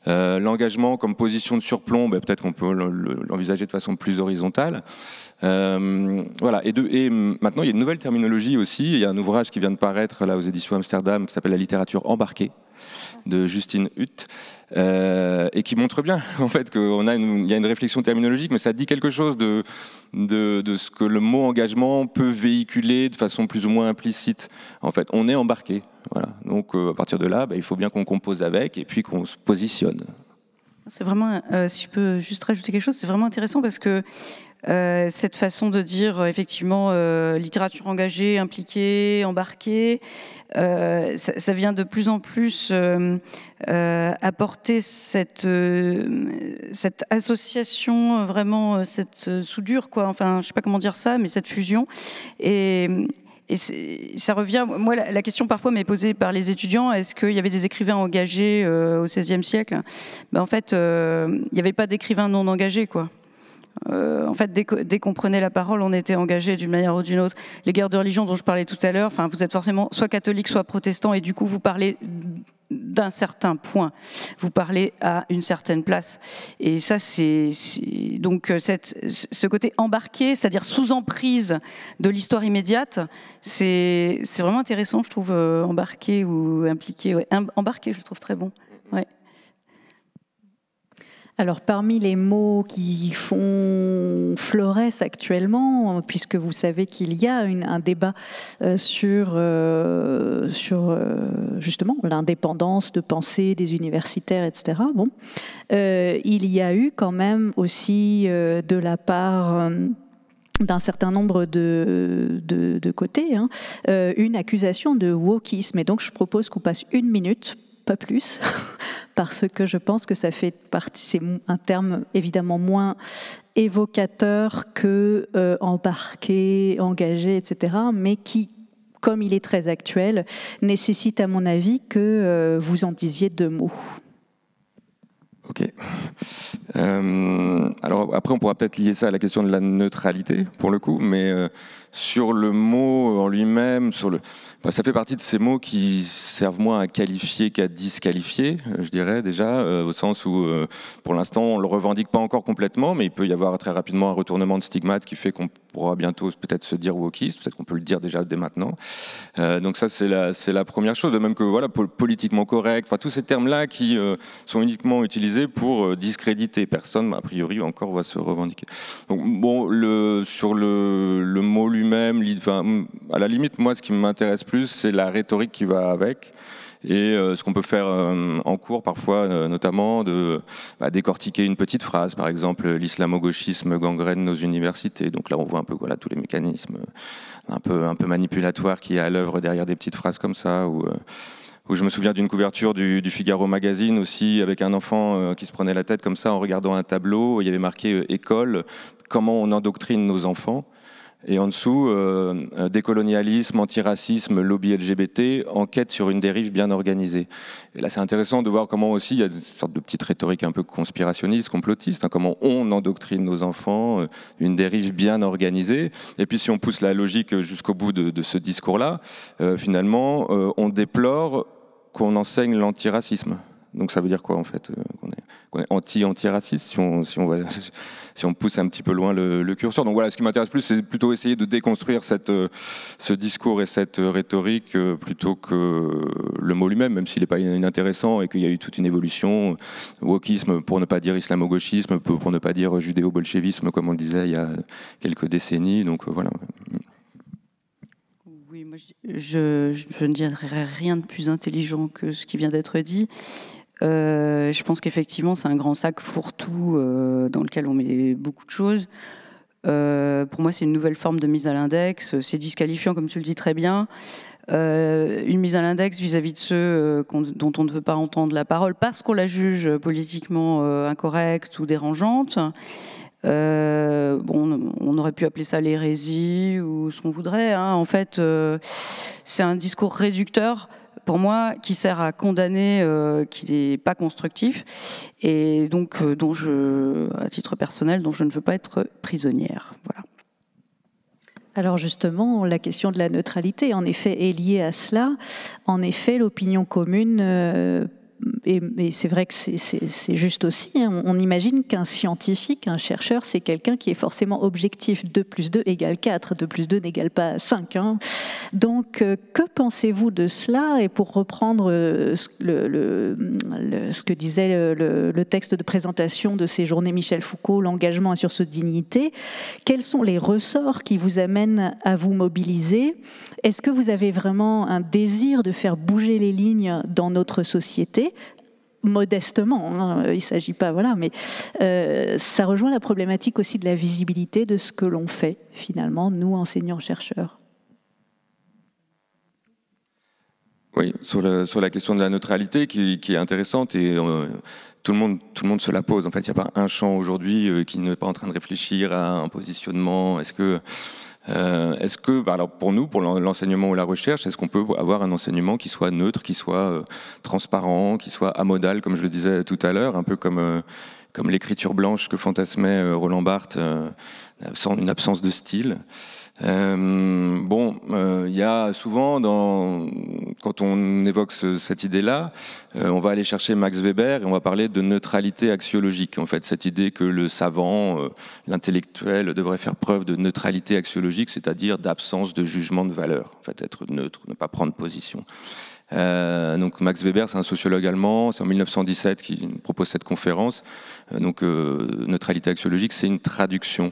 L'engagement comme position de surplomb, peut-être qu'on peut l'envisager de façon plus horizontale. Voilà. Et maintenant, il y a une nouvelle terminologie aussi. Il y a un ouvrage qui vient de paraître là aux éditions Amsterdam qui s'appelle La littérature embarquée de Justine Hutt. Et qui montre bien en fait qu'il y a une réflexion terminologique, mais ça dit quelque chose de ce que le mot engagement peut véhiculer de façon plus ou moins implicite. En fait, on est embarqué. Voilà. Donc à partir de là, il faut bien qu'on compose avec et puis qu'on se positionne. C'est vraiment, si je peux juste rajouter quelque chose, c'est vraiment intéressant parce que cette façon de dire effectivement littérature engagée, impliquée, embarquée, ça vient de plus en plus apporter cette association, vraiment cette soudure, quoi. Enfin, je sais pas comment dire ça, mais cette fusion. Et ça revient. Moi, la question parfois m'est posée par les étudiants, est-ce qu'il y avait des écrivains engagés au XVIe siècle ? En fait, il n'y avait pas d'écrivains non engagés, quoi. En fait, dès qu'on prenait la parole, on était engagé d'une manière ou d'une autre. Les guerres de religion dont je parlais tout à l'heure, vous êtes forcément soit catholique, soit protestant, et du coup, vous parlez d'un certain point, vous parlez à une certaine place. Et ça, donc ce côté embarqué, c'est-à-dire sous emprise de l'histoire immédiate, c'est vraiment intéressant, je trouve, embarqué ou impliqué. Ouais. Embarqué, je le trouve très bon. Ouais. Alors, parmi les mots qui font florès actuellement, puisque vous savez qu'il y a un débat sur justement l'indépendance de pensée des universitaires, etc. Bon, il y a eu quand même aussi de la part d'un certain nombre de côtés, une accusation de wokisme. Et donc, je propose qu'on passe 1 minute, pas plus, parce que je pense que ça fait partie, c'est un terme évidemment moins évocateur que embarqué, engagé, etc., mais qui, comme il est très actuel, nécessite à mon avis que vous en disiez 2 mots. Ok. Alors après, on pourra peut-être lier ça à la question de la neutralité, pour le coup, mais sur le mot en lui-même, ça fait partie de ces mots qui servent moins à qualifier qu'à disqualifier, je dirais déjà, au sens où, pour l'instant, on le revendique pas encore complètement, mais il peut y avoir très rapidement un retournement de stigmate qui fait qu'on pourra bientôt peut-être se dire wokiste, peut-être qu'on peut le dire déjà dès maintenant. Donc ça, c'est la première chose, de même que voilà, politiquement correct, enfin tous ces termes-là qui sont uniquement utilisés pour discréditer. Personne, a priori, encore va se revendiquer. Donc bon, sur le mot lui-même, à la limite, moi, ce qui m'intéresse plus, c'est la rhétorique qui va avec. Et ce qu'on peut faire en cours parfois, notamment de décortiquer une petite phrase, par exemple l'islamo-gauchisme gangrène nos universités. Donc là, on voit un peu tous les mécanismes un peu manipulatoires qui est à l'œuvre derrière des petites phrases comme ça. Où je me souviens d'une couverture du Figaro Magazine aussi, avec un enfant qui se prenait la tête comme ça en regardant un tableau. Il y avait marqué « École, comment on endoctrine nos enfants ?» Et en dessous, décolonialisme, antiracisme, lobby LGBT, enquête sur une dérive bien organisée. Et là, c'est intéressant de voir comment aussi il y a une sorte de petite rhétorique un peu conspirationniste, complotiste, comment on endoctrine nos enfants, une dérive bien organisée. Et puis si on pousse la logique jusqu'au bout de ce discours-là, finalement, on déplore qu'on enseigne l'antiracisme. Donc ça veut dire quoi en fait, qu'on est anti-raciste si on pousse un petit peu loin le curseur. Donc voilà, ce qui m'intéresse plus, c'est plutôt essayer de déconstruire ce discours et cette rhétorique plutôt que le mot lui-même, même s'il n'est pas inintéressant et qu'il y a eu toute une évolution. Wokisme pour ne pas dire islamo-gauchisme, pour ne pas dire judéo-bolchevisme comme on le disait il y a quelques décennies. Donc voilà. Oui, moi je ne dirais rien de plus intelligent que ce qui vient d'être dit. Je pense qu'effectivement, c'est un grand sac fourre-tout dans lequel on met beaucoup de choses. Pour moi, c'est une nouvelle forme de mise à l'index. C'est disqualifiant, comme tu le dis très bien. Une mise à l'index vis-à-vis de ceux dont on ne veut pas entendre la parole parce qu'on la juge politiquement incorrecte ou dérangeante. On aurait pu appeler ça l'hérésie ou ce qu'on voudrait. En fait, c'est un discours réducteur pour moi, qui sert à condamner, qui n'est pas constructif, et donc à titre personnel, dont je ne veux pas être prisonnière. Voilà. Alors justement, la question de la neutralité, en effet, est liée à cela. En effet, l'opinion commune... Et c'est vrai que c'est juste aussi, hein. On imagine qu'un scientifique, un chercheur, c'est quelqu'un qui est forcément objectif. 2 + 2 = 4, 2 + 2 n'égale pas 5. Hein. Donc, que pensez-vous de cela? Et pour reprendre ce que disait le texte de présentation de ces journées Michel Foucault, l'engagement assure sa dignité, quels sont les ressorts qui vous amènent à vous mobiliser? Est-ce que vous avez vraiment un désir de faire bouger les lignes dans notre société? Modestement, hein, il ne s'agit pas, voilà, mais ça rejoint la problématique aussi de la visibilité de ce que l'on fait, finalement, nous, enseignants-chercheurs. Oui, sur la question de la neutralité qui est intéressante et tout le monde se la pose. En fait, il n'y a pas un champ aujourd'hui qui n'est pas en train de réfléchir à un positionnement. Est-ce que, alors pour nous, pour l'enseignement ou la recherche, est-ce qu'on peut avoir un enseignement qui soit neutre, qui soit transparent, qui soit amodal, comme je le disais tout à l'heure, un peu comme l'écriture blanche que fantasmait Roland Barthes, une absence de style. Il y a souvent, quand on évoque cette idée-là, on va aller chercher Max Weber et on va parler de neutralité axiologique. En fait, cette idée que le savant, l'intellectuel, devrait faire preuve de neutralité axiologique, c'est-à-dire d'absence de jugement de valeur. En fait, être neutre, ne pas prendre position. Donc Max Weber, c'est un sociologue allemand, c'est en 1917 qu'il propose cette conférence. Neutralité axiologique, c'est une traduction.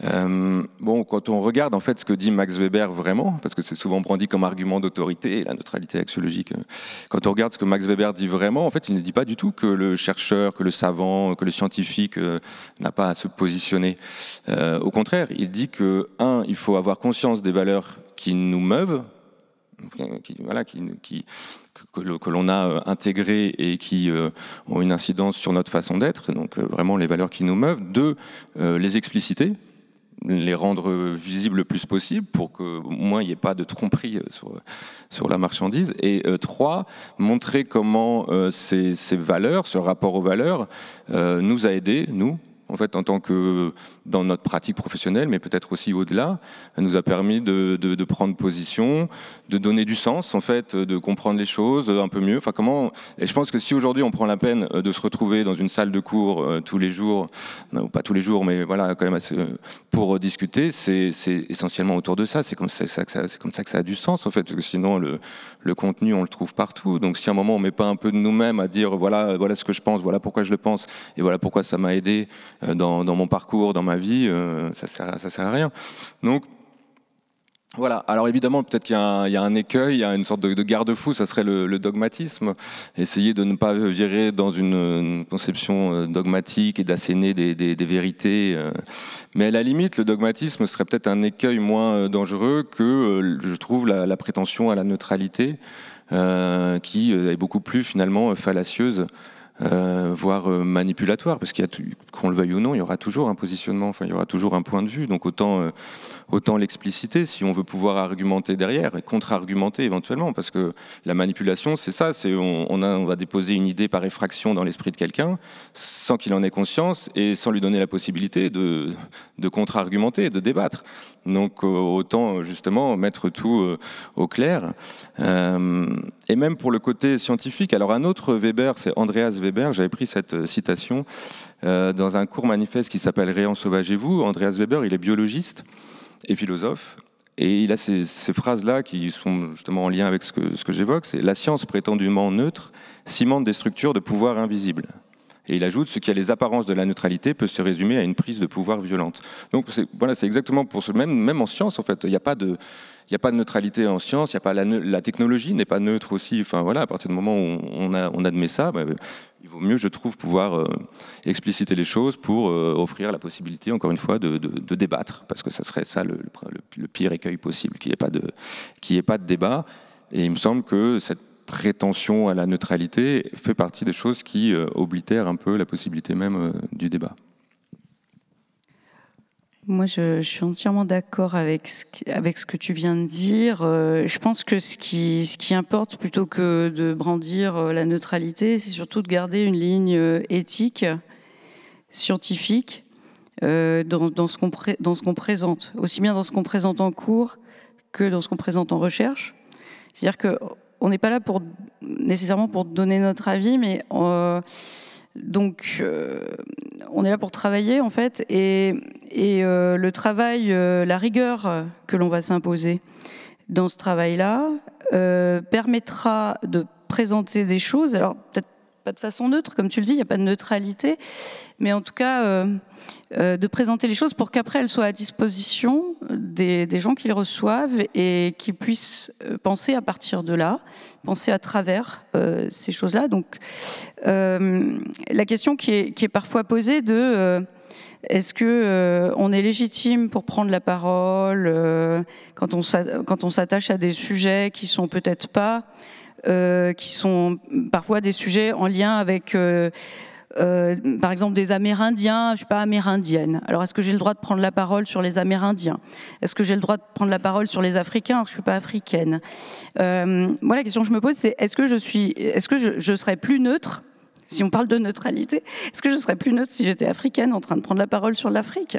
Quand on regarde en fait ce que dit Max Weber vraiment, parce que c'est souvent brandi comme argument d'autorité, la neutralité axiologique, quand on regarde ce que Max Weber dit vraiment, en fait, il ne dit pas du tout que le chercheur, que le savant, que le scientifique n'a pas à se positionner. Au contraire, il dit que, il faut avoir conscience des valeurs qui nous meuvent, que l'on a intégrées et qui ont une incidence sur notre façon d'être, donc vraiment les valeurs qui nous meuvent. 2, les expliciter, les rendre visibles le plus possible pour qu'au moins il n'y ait pas de tromperie sur la marchandise. Et 3, montrer comment ces valeurs, ce rapport aux valeurs, nous a aidés, nous, en fait, en tant que dans notre pratique professionnelle, mais peut-être aussi au-delà, nous a permis de prendre position, de donner du sens, en fait, de comprendre les choses un peu mieux. Enfin, et je pense que si aujourd'hui on prend la peine de se retrouver dans une salle de cours tous les jours, non, pas tous les jours, mais voilà, quand même pour discuter, c'est essentiellement autour de ça. C'est comme ça que ça a du sens, en fait, parce que sinon le contenu on le trouve partout. Donc si à un moment on met pas un peu de nous-mêmes à dire voilà ce que je pense, voilà pourquoi je le pense, et voilà pourquoi ça m'a aidé dans mon parcours, dans ma vie, ça sert à rien. Donc voilà. Alors évidemment, peut-être qu'il y a un écueil, il y a une sorte de garde-fou, ça serait le dogmatisme. Essayer de ne pas virer dans une conception dogmatique et d'asséner des vérités. Mais à la limite, le dogmatisme serait peut-être un écueil moins dangereux que, je trouve, la prétention à la neutralité, qui est beaucoup plus finalement fallacieuse. Voire manipulatoire, parce qu'on le veuille ou non, il y aura toujours un positionnement, enfin il y aura toujours un point de vue, donc autant l'expliciter si on veut pouvoir argumenter derrière et contre-argumenter éventuellement, parce que la manipulation, c'est ça, on va déposer une idée par effraction dans l'esprit de quelqu'un sans qu'il en ait conscience et sans lui donner la possibilité de contre-argumenter, de débattre. Donc autant justement mettre tout au clair. Et même pour le côté scientifique, alors un autre Weber, c'est Andreas Weber, j'avais pris cette citation dans un court manifeste qui s'appelle Réensauvagez-vous. Andreas Weber, il est biologiste et philosophe, et il a ces phrases-là qui sont justement en lien avec ce que j'évoque, c'est « La science prétendument neutre cimente des structures de pouvoir invisibles ». Et il ajoute, ce qui a les apparences de la neutralité peut se résumer à une prise de pouvoir violente. Donc c'est exactement pour ce même en science, en fait. Il n'y a pas de neutralité en science, la technologie n'est pas neutre aussi. Enfin voilà, à partir du moment où on admet ça, il vaut mieux, je trouve, pouvoir expliciter les choses pour offrir la possibilité, encore une fois, de débattre, parce que ça serait ça le pire écueil possible, qu'il n'y ait pas de débat. Et il me semble que cette prétention à la neutralité fait partie des choses qui oblitèrent un peu la possibilité même du débat. Moi, je suis entièrement d'accord avec ce que tu viens de dire. Je pense que ce qui importe, plutôt que de brandir la neutralité, c'est surtout de garder une ligne éthique, scientifique, dans ce qu'on présente, aussi bien dans ce qu'on présente en cours que dans ce qu'on présente en recherche. C'est-à-dire qu'on n'est pas là nécessairement pour donner notre avis, mais donc, on est là pour travailler, en fait, et le travail, la rigueur que l'on va s'imposer dans ce travail-là permettra de présenter des choses, alors peut-être pas de façon neutre, comme tu le dis, il n'y a pas de neutralité, mais en tout cas, de présenter les choses pour qu'après elles soient à disposition des gens qui les reçoivent et qui puissent penser à partir de là, penser à travers ces choses-là. Donc, la question qui est parfois posée de est-ce que on est légitime pour prendre la parole quand on s'attache à des sujets qui sont peut-être pas qui sont parfois des sujets en lien avec, par exemple, des Amérindiens. Je ne suis pas amérindienne. Alors, est-ce que j'ai le droit de prendre la parole sur les Amérindiens? Est-ce que j'ai le droit de prendre la parole sur les Africains alors que je ne suis pas africaine? Moi, la question que je me pose, c'est est-ce que je serais plus neutre, si on parle de neutralité, est-ce que je serais plus neutre si j'étais africaine en train de prendre la parole sur l'Afrique?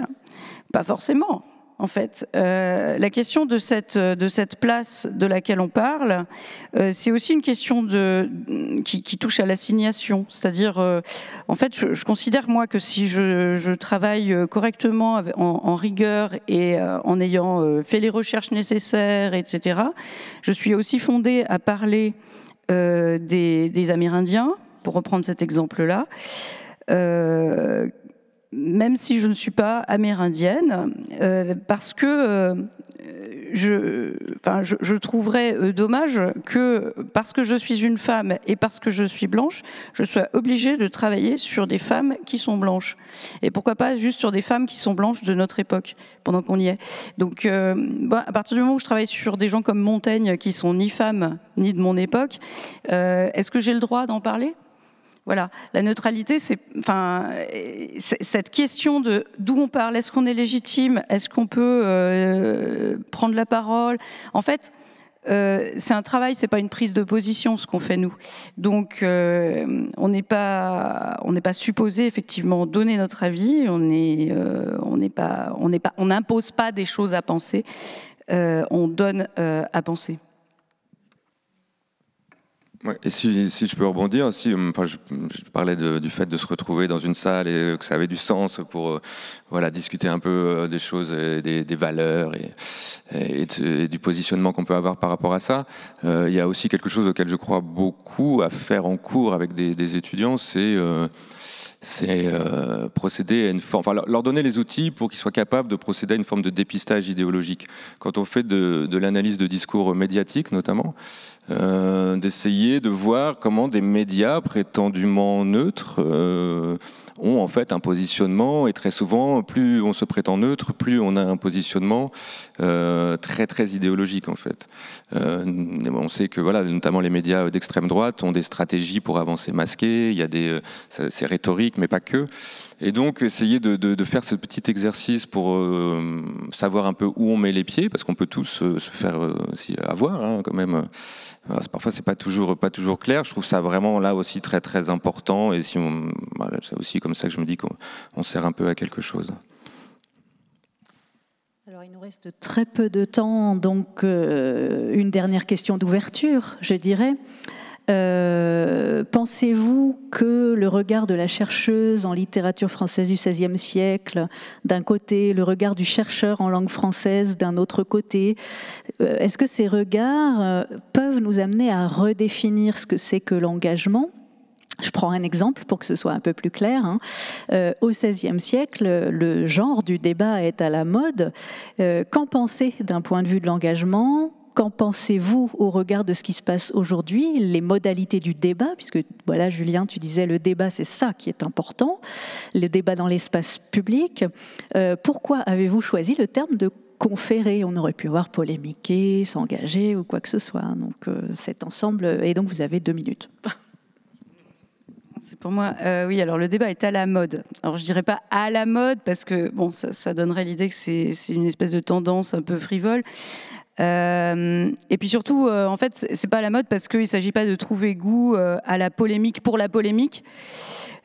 Pas forcément. En fait, la question de cette place de laquelle on parle, c'est aussi une question qui touche à l'assignation. C'est-à-dire, en fait, je considère, moi, que si je travaille correctement en rigueur et en ayant fait les recherches nécessaires, etc., je suis aussi fondée à parler des Amérindiens, pour reprendre cet exemple-là, même si je ne suis pas amérindienne, parce que je trouverais dommage que, parce que je suis une femme et parce que je suis blanche, je sois obligée de travailler sur des femmes qui sont blanches. Et pourquoi pas juste sur des femmes qui sont blanches de notre époque, pendant qu'on y est. Donc, à partir du moment où je travaille sur des gens comme Montaigne, qui sont ni femmes, ni de mon époque, est-ce que j'ai le droit d'en parler ? Voilà, la neutralité, c'est cette question de d'où on parle, est-ce qu'on est légitime, est-ce qu'on peut prendre la parole. En fait, c'est un travail, c'est pas une prise de position ce qu'on fait nous. Donc, on n'est pas supposé effectivement donner notre avis. On n'impose pas des choses à penser. On donne à penser. Ouais, et si je peux rebondir, je parlais du fait de se retrouver dans une salle et que ça avait du sens pour discuter un peu des choses, des valeurs et du positionnement qu'on peut avoir par rapport à ça. Il y a aussi quelque chose auquel je crois beaucoup à faire en cours avec des étudiants, c'est procéder à une forme, leur donner les outils pour qu'ils soient capables de procéder à une forme de dépistage idéologique. Quand on fait de l'analyse de discours médiatique, notamment, d'essayer de voir comment des médias prétendument neutres ont en fait un positionnement, et très souvent, plus on se prétend neutre, plus on a un positionnement très très idéologique en fait. On sait que notamment les médias d'extrême droite ont des stratégies pour avancer masquées, il y a c'est rhétorique mais pas que. Et donc essayer de faire ce petit exercice pour savoir un peu où on met les pieds, parce qu'on peut tous se faire aussi avoir quand même. Parfois c'est pas toujours clair. Je trouve ça vraiment là aussi très très important, et c'est aussi comme ça que je me dis qu'on sert un peu à quelque chose. Alors il nous reste très peu de temps, donc une dernière question d'ouverture, je dirais. Pensez-vous que le regard de la chercheuse en littérature française du XVIe siècle, d'un côté, le regard du chercheur en langue française d'un autre côté, est-ce que ces regards peuvent nous amener à redéfinir ce que c'est que l'engagement ? Je prends un exemple pour que ce soit un peu plus clair. Au XVIe siècle, le genre du débat est à la mode. Qu'en pensez d'un point de vue de l'engagement ? Qu'en pensez-vous au regard de ce qui se passe aujourd'hui, les modalités du débat, puisque voilà, Julien, tu disais le débat, c'est ça qui est important, le débat dans l'espace public. Pourquoi avez-vous choisi le terme de conférer? On aurait pu avoir polémiquer, s'engager ou quoi que ce soit. Donc cet ensemble, et donc vous avez 2 minutes. Pour moi, oui, alors le débat est à la mode. Alors je dirais pas à la mode parce que bon, ça donnerait l'idée que c'est une espèce de tendance un peu frivole. Et puis surtout, en fait, c'est pas à la mode parce qu'il s'agit pas de trouver goût à la polémique pour la polémique.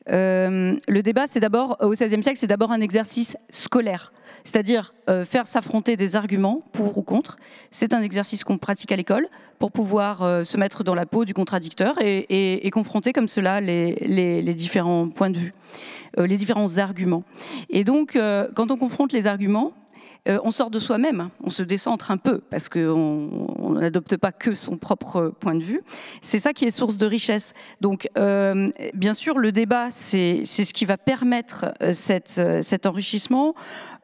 Le débat, c'est d'abord, au XVIe siècle, c'est d'abord un exercice scolaire. C'est-à-dire faire s'affronter des arguments pour ou contre. C'est un exercice qu'on pratique à l'école pour pouvoir se mettre dans la peau du contradicteur et confronter comme cela les différents points de vue, les différents arguments. Et donc, quand on confronte les arguments, on sort de soi-même, on se décentre un peu, parce qu'on n'adopte pas que son propre point de vue. C'est ça qui est source de richesse. Donc, bien sûr, le débat, c'est ce qui va permettre cet enrichissement.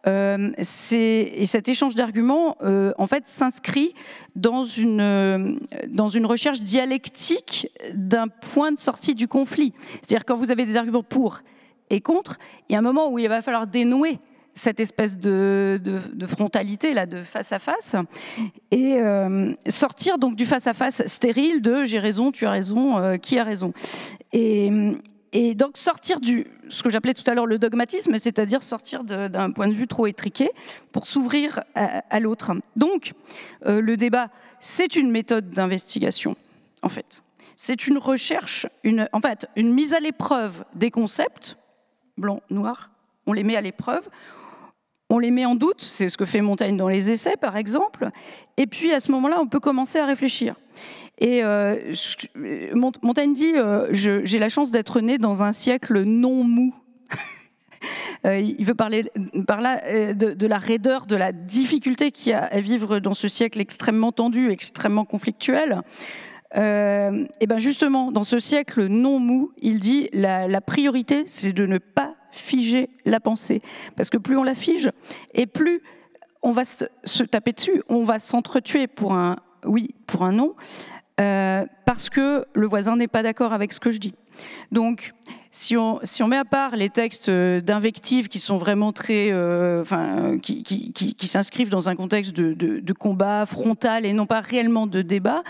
Et cet échange d'arguments, en fait, s'inscrit dans une recherche dialectique d'un point de sortie du conflit. C'est-à-dire quand vous avez des arguments pour et contre, il y a un moment où il va falloir dénouer cette espèce de frontalité là, de face à face, et sortir donc du face à face stérile de j'ai raison, tu as raison, qui a raison. Et donc sortir ce que j'appelais tout à l'heure le dogmatisme, c'est-à-dire sortir d'un point de vue trop étriqué pour s'ouvrir à l'autre. Donc le débat, c'est une méthode d'investigation, en fait. C'est une recherche, une mise à l'épreuve des concepts, blanc, noir, on les met à l'épreuve, on les met en doute, c'est ce que fait Montaigne dans les Essais, par exemple, et puis à ce moment-là, on peut commencer à réfléchir. Et Montaigne dit j'ai la chance d'être né dans un siècle non mou. Il veut parler par là de la raideur, de la difficulté qu'il y a à vivre dans ce siècle extrêmement tendu, extrêmement conflictuel. Et ben justement, dans ce siècle non mou, il dit la priorité, c'est de ne pas figer la pensée. Parce que plus on la fige, et plus on va se taper dessus, on va s'entretuer pour un oui, pour un non, parce que le voisin n'est pas d'accord avec ce que je dis. Donc, si on met à part les textes d'invective qui sont vraiment très, qui s'inscrivent dans un contexte de combat frontal et non pas réellement de débat,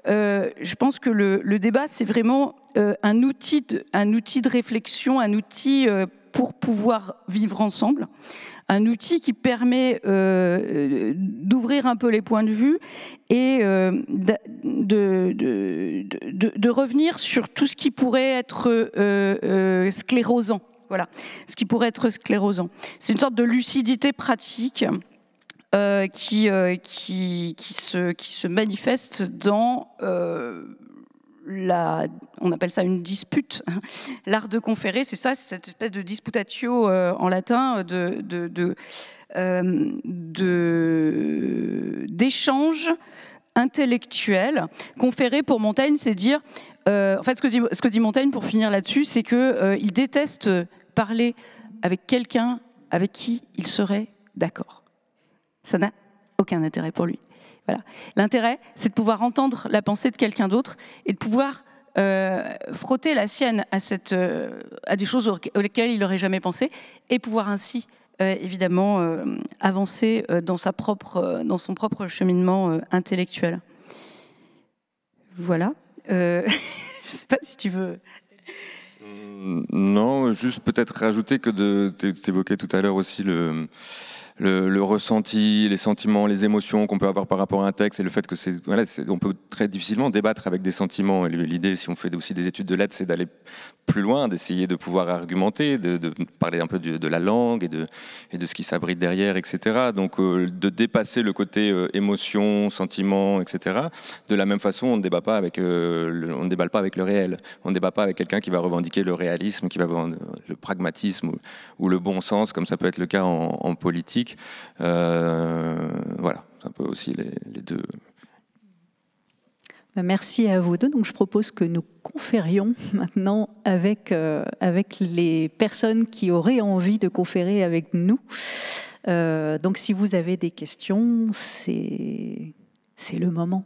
je pense que le débat, c'est vraiment un outil de réflexion, un outil pour pouvoir vivre ensemble, un outil qui permet d'ouvrir un peu les points de vue et de revenir sur tout ce qui pourrait être sclérosant. Voilà, ce qui pourrait être sclérosant. C'est une sorte de lucidité pratique qui se manifeste dans on appelle ça une dispute. L'art de conférer, c'est ça, c'est cette espèce de disputatio en latin d'échange intellectuel. Conférer pour Montaigne, c'est dire, en fait, ce que dit Montaigne pour finir là-dessus, c'est que il déteste parler avec quelqu'un avec qui il serait d'accord. Ça n'a aucun intérêt pour lui. Voilà. L'intérêt, c'est de pouvoir entendre la pensée de quelqu'un d'autre et de pouvoir frotter la sienne à des choses auxquelles il n'aurait jamais pensé et pouvoir ainsi, évidemment, avancer dans son propre cheminement intellectuel. Voilà. Je ne sais pas si tu veux... Non, juste peut-être rajouter que tu évoquais tout à l'heure aussi le ressenti, les sentiments, les émotions qu'on peut avoir par rapport à un texte et le fait que on peut très difficilement débattre avec des sentiments. Et l'idée, si on fait aussi des études de lettres, c'est d'aller plus loin, d'essayer de pouvoir argumenter, de parler un peu de la langue et de ce qui s'abrite derrière, etc. Donc de dépasser le côté émotion, sentiment, etc. De la même façon, on ne débat pas avec le réel. On ne débat pas avec quelqu'un qui va revendiquer le réalisme, qui va revendiquer le pragmatisme ou le bon sens, comme ça peut être le cas en politique. Voilà, c'est un peu aussi les deux. Merci à vous deux. Donc, je propose que nous conférions maintenant avec les personnes qui auraient envie de conférer avec nous. Donc, si vous avez des questions, c'est le moment.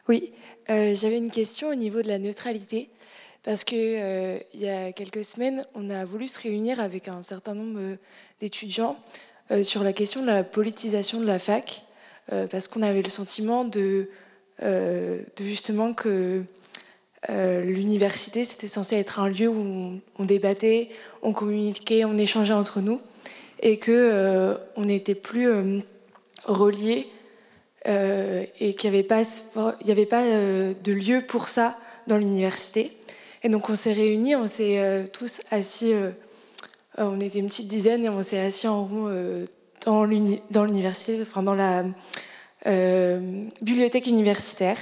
Oui, j'avais une question au niveau de la neutralité, parce que il y a quelques semaines, on a voulu se réunir avec un certain nombre d'étudiants sur la question de la politisation de la fac, parce qu'on avait le sentiment de justement que l'université, c'était censé être un lieu où on débattait, on communiquait, on échangeait entre nous, et que on n'était plus reliés. Et qu'il n'y avait pas de lieu pour ça dans l'université. Et donc on s'est réunis, on s'est tous assis, on était une petite dizaine et on s'est assis en rond dans l'université, enfin dans la bibliothèque universitaire.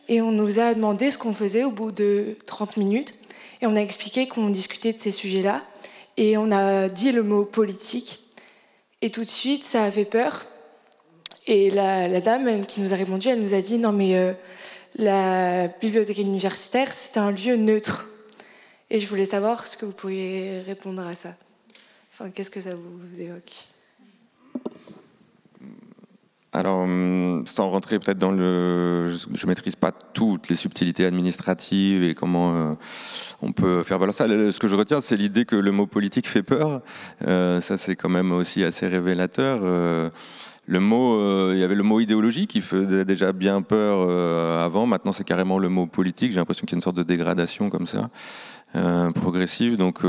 Et on nous a demandé ce qu'on faisait au bout de 30 minutes. Et on a expliqué qu'on discutait de ces sujets-là. Et on a dit le mot politique. Et tout de suite, ça a fait peur. Et la dame qui nous a répondu, elle nous a dit « Non, mais la bibliothèque universitaire, c'est un lieu neutre. » Et je voulais savoir ce que vous pourriez répondre à ça. Enfin, qu'est-ce que ça vous évoque? Alors, sans rentrer peut-être dans le... Je ne maîtrise pas toutes les subtilités administratives et comment on peut faire valoir ça. Ce que je retiens, c'est l'idée que le mot politique fait peur. Ça, c'est quand même aussi assez révélateur. Le mot, il y avait le mot idéologie qui faisait déjà bien peur avant. Maintenant, c'est carrément le mot politique. J'ai l'impression qu'il y a une sorte de dégradation comme ça, progressive. Donc,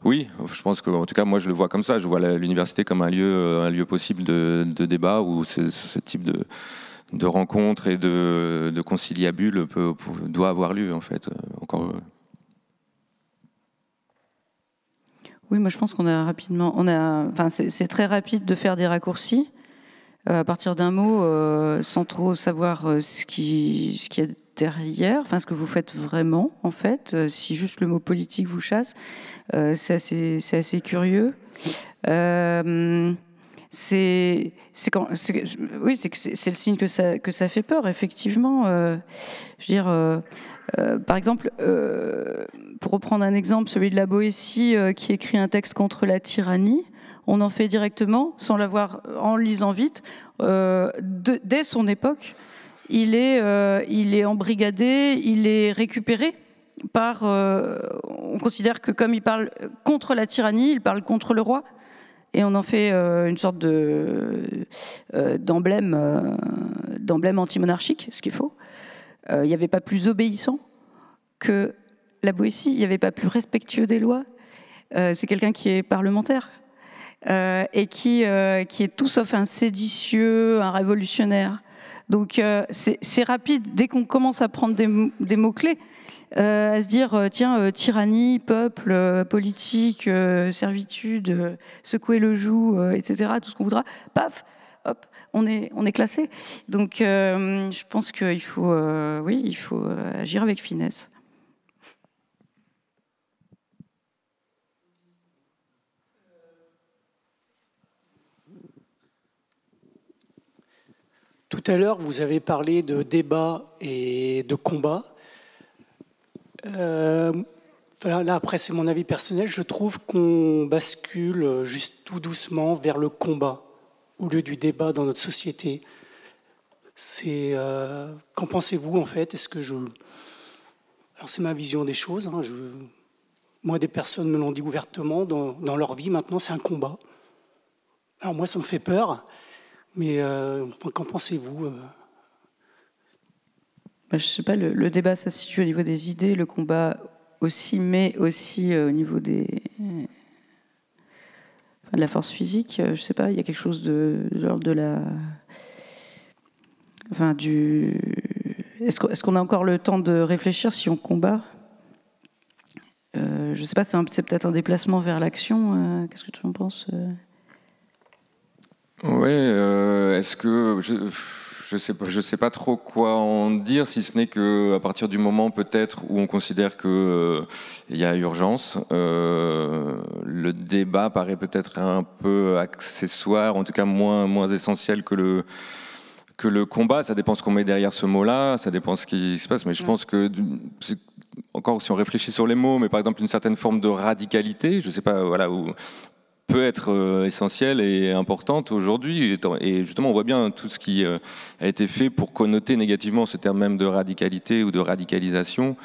oui, je pense qu'en tout cas, moi, je le vois comme ça. Je vois l'université comme un lieu possible de débat où ce type de rencontre et de conciliabule doit avoir lieu, en fait. Encore. Oui, moi je pense qu'on a rapidement, enfin c'est très rapide de faire des raccourcis à partir d'un mot sans trop savoir ce qu'il y a derrière, enfin ce que vous faites vraiment en fait. Si juste le mot politique vous chasse, c'est assez curieux. Oui, c'est le signe que ça fait peur effectivement. Je veux dire. Par exemple, pour reprendre un exemple, celui de la Boétie qui écrit un texte contre la tyrannie, on en fait directement, sans l'avoir en lisant vite, dès son époque, il est embrigadé, il est récupéré par... on considère que comme il parle contre la tyrannie, il parle contre le roi, et on en fait une sorte d'emblème anti-monarchique, ce qu'il faut. Il n'y avait pas plus obéissant que la Boétie, il n'y avait pas plus respectueux des lois. C'est quelqu'un qui est parlementaire et qui est tout sauf un séditieux, un révolutionnaire. Donc c'est rapide, dès qu'on commence à prendre des mots-clés, à se dire, tiens, tyrannie, peuple, politique, servitude, secouer le joug, etc., tout ce qu'on voudra, paf, hop, on est classé. Donc, je pense qu'il faut, il faut agir avec finesse. Tout à l'heure, vous avez parlé de débat et de combat. Là, après, c'est mon avis personnel. Je trouve qu'on bascule juste tout doucement vers le combat au lieu du débat dans notre société. Qu'en pensez-vous, en fait? Alors, c'est ma vision des choses. Hein. Moi, des personnes me l'ont dit ouvertement dans leur vie. Maintenant, c'est un combat. Alors, moi, ça me fait peur. Mais qu'en pensez-vous? Je ne sais pas, le débat, ça se situe au niveau des idées, le combat aussi, mais aussi au niveau de la force physique. Je ne sais pas, il y a quelque chose de l'ordre de la... Enfin, Est-ce qu'on a encore le temps de réfléchir si on combat? Je ne sais pas, c'est peut-être un déplacement vers l'action. Qu'est-ce que tu en penses? Oui, est-ce que je sais pas trop quoi en dire, si ce n'est que à partir du moment peut-être où on considère que il y a urgence, le débat paraît peut-être un peu accessoire, en tout cas moins essentiel que le combat. Ça dépend ce qu'on met derrière ce mot-là, ça dépend ce qui se passe, mais je pense que encore si on réfléchit sur les mots, mais par exemple une certaine forme de radicalité, je sais pas, voilà, où peut être essentielle et importante aujourd'hui. Et justement, on voit bien tout ce qui a été fait pour connoter négativement ce terme même de radicalité ou de radicalisation,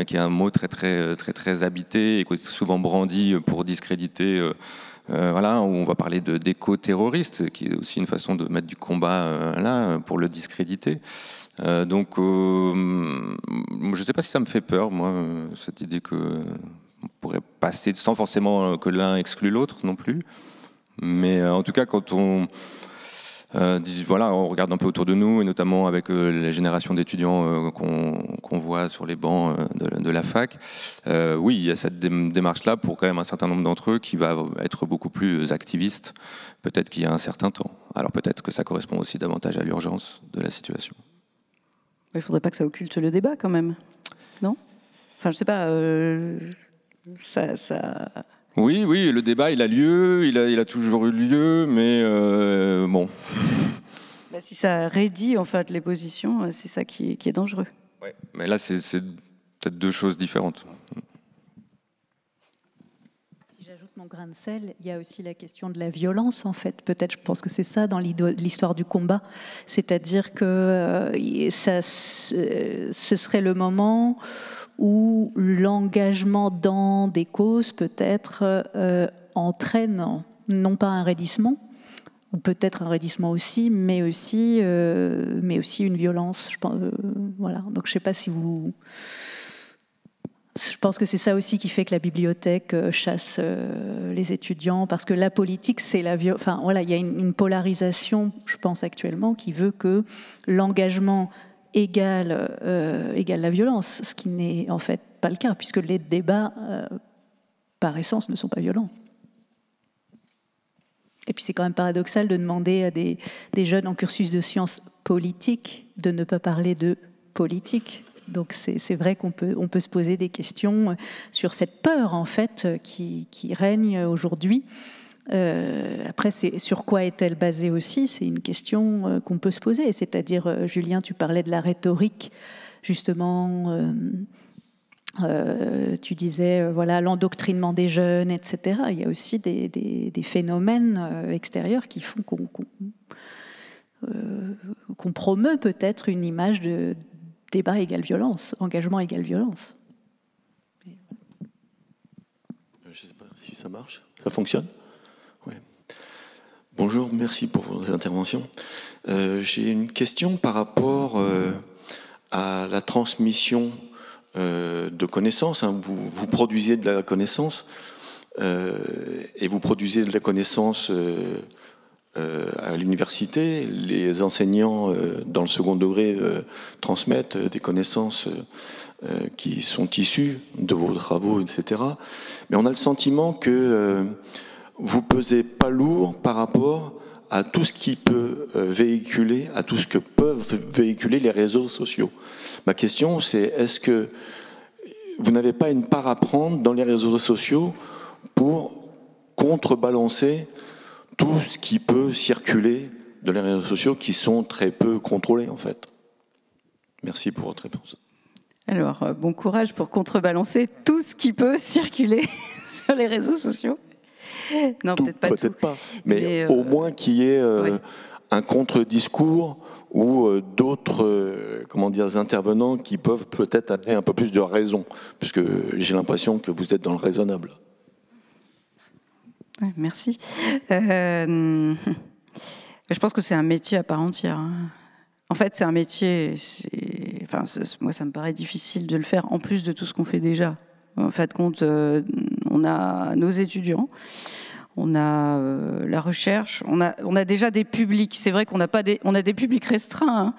qui est un mot très habité et qui est souvent brandi pour discréditer. Voilà, où on va parler d'éco-terroriste, qui est aussi une façon de mettre du combat là pour le discréditer. Donc, je ne sais pas si ça me fait peur, moi, cette idée que on pourrait passer sans forcément que l'un exclue l'autre non plus. Mais en tout cas, quand on voilà, on regarde un peu autour de nous, et notamment avec les générations d'étudiants qu'on voit sur les bancs de la fac, oui, il y a cette démarche-là pour quand même un certain nombre d'entre eux qui va être beaucoup plus activiste, peut-être qu'il y a un certain temps. Alors peut-être que ça correspond aussi davantage à l'urgence de la situation. Il ne faudrait pas que ça occulte le débat quand même, non? Enfin, je sais pas, ça... Oui, le débat, il a lieu, il a toujours eu lieu, mais bon. Bah, si ça raidit en fait les positions, c'est ça qui est dangereux. Ouais, mais là, c'est peut-être deux choses différentes. Si j'ajoute mon grain de sel, il y a aussi la question de la violence, en fait. Peut-être, je pense que c'est ça dans l'histoire du combat. C'est-à-dire que ce serait le moment où l'engagement dans des causes peut-être entraîne non pas un raidissement, ou peut-être un raidissement aussi, mais aussi une violence. Je pense, voilà. Donc je ne sais pas si vous... Je pense que c'est ça aussi qui fait que la bibliothèque chasse les étudiants, parce que la politique, c'est la violence. Enfin, voilà, il y a une polarisation, je pense actuellement, qui veut que l'engagement égale la violence, ce qui n'est en fait pas le cas, puisque les débats, par essence, ne sont pas violents. Et puis c'est quand même paradoxal de demander à des jeunes en cursus de sciences politiques de ne pas parler de politique. Donc c'est vrai qu'on peut se poser des questions sur cette peur, en fait, qui règne aujourd'hui. Après, sur quoi est-elle basée aussi? C'est une question qu'on peut se poser. C'est-à-dire, Julien, tu parlais de la rhétorique, justement. Tu disais, voilà, l'endoctrinement des jeunes, etc. Il y a aussi des phénomènes extérieurs qui font qu'on promeut peut-être une image de débat égale violence, engagement égale violence. Je ne sais pas si ça marche. Ça fonctionne? Ouais. Bonjour, merci pour vos interventions. J'ai une question par rapport à la transmission de connaissances. Vous produisez de la connaissance et vous produisez de la connaissance à l'université. Les enseignants dans le second degré transmettent des connaissances qui sont issues de vos travaux, etc. Mais on a le sentiment que vous pesez pas lourd par rapport à tout ce qui peut véhiculer, à tout ce que peuvent véhiculer les réseaux sociaux. Ma question, c'est est-ce que vous n'avez pas une part à prendre dans les réseaux sociaux pour contrebalancer tout ce qui peut circuler dans les réseaux sociaux qui sont très peu contrôlés, en fait? Merci pour votre réponse. Alors, bon courage pour contrebalancer tout ce qui peut circuler sur les réseaux sociaux. Non, peut-être pas tout. Mais au moins qu'il y ait un contre-discours ou d'autres intervenants qui peuvent peut-être amener un peu plus de raison, puisque j'ai l'impression que vous êtes dans le raisonnable. Merci. Je pense que c'est un métier à part entière. En fait, c'est un métier... moi, ça me paraît difficile de le faire, en plus de tout ce qu'on fait déjà. En fait, on a nos étudiants, on a la recherche, on a déjà des publics. C'est vrai qu'on n'a pas on a des publics restreints.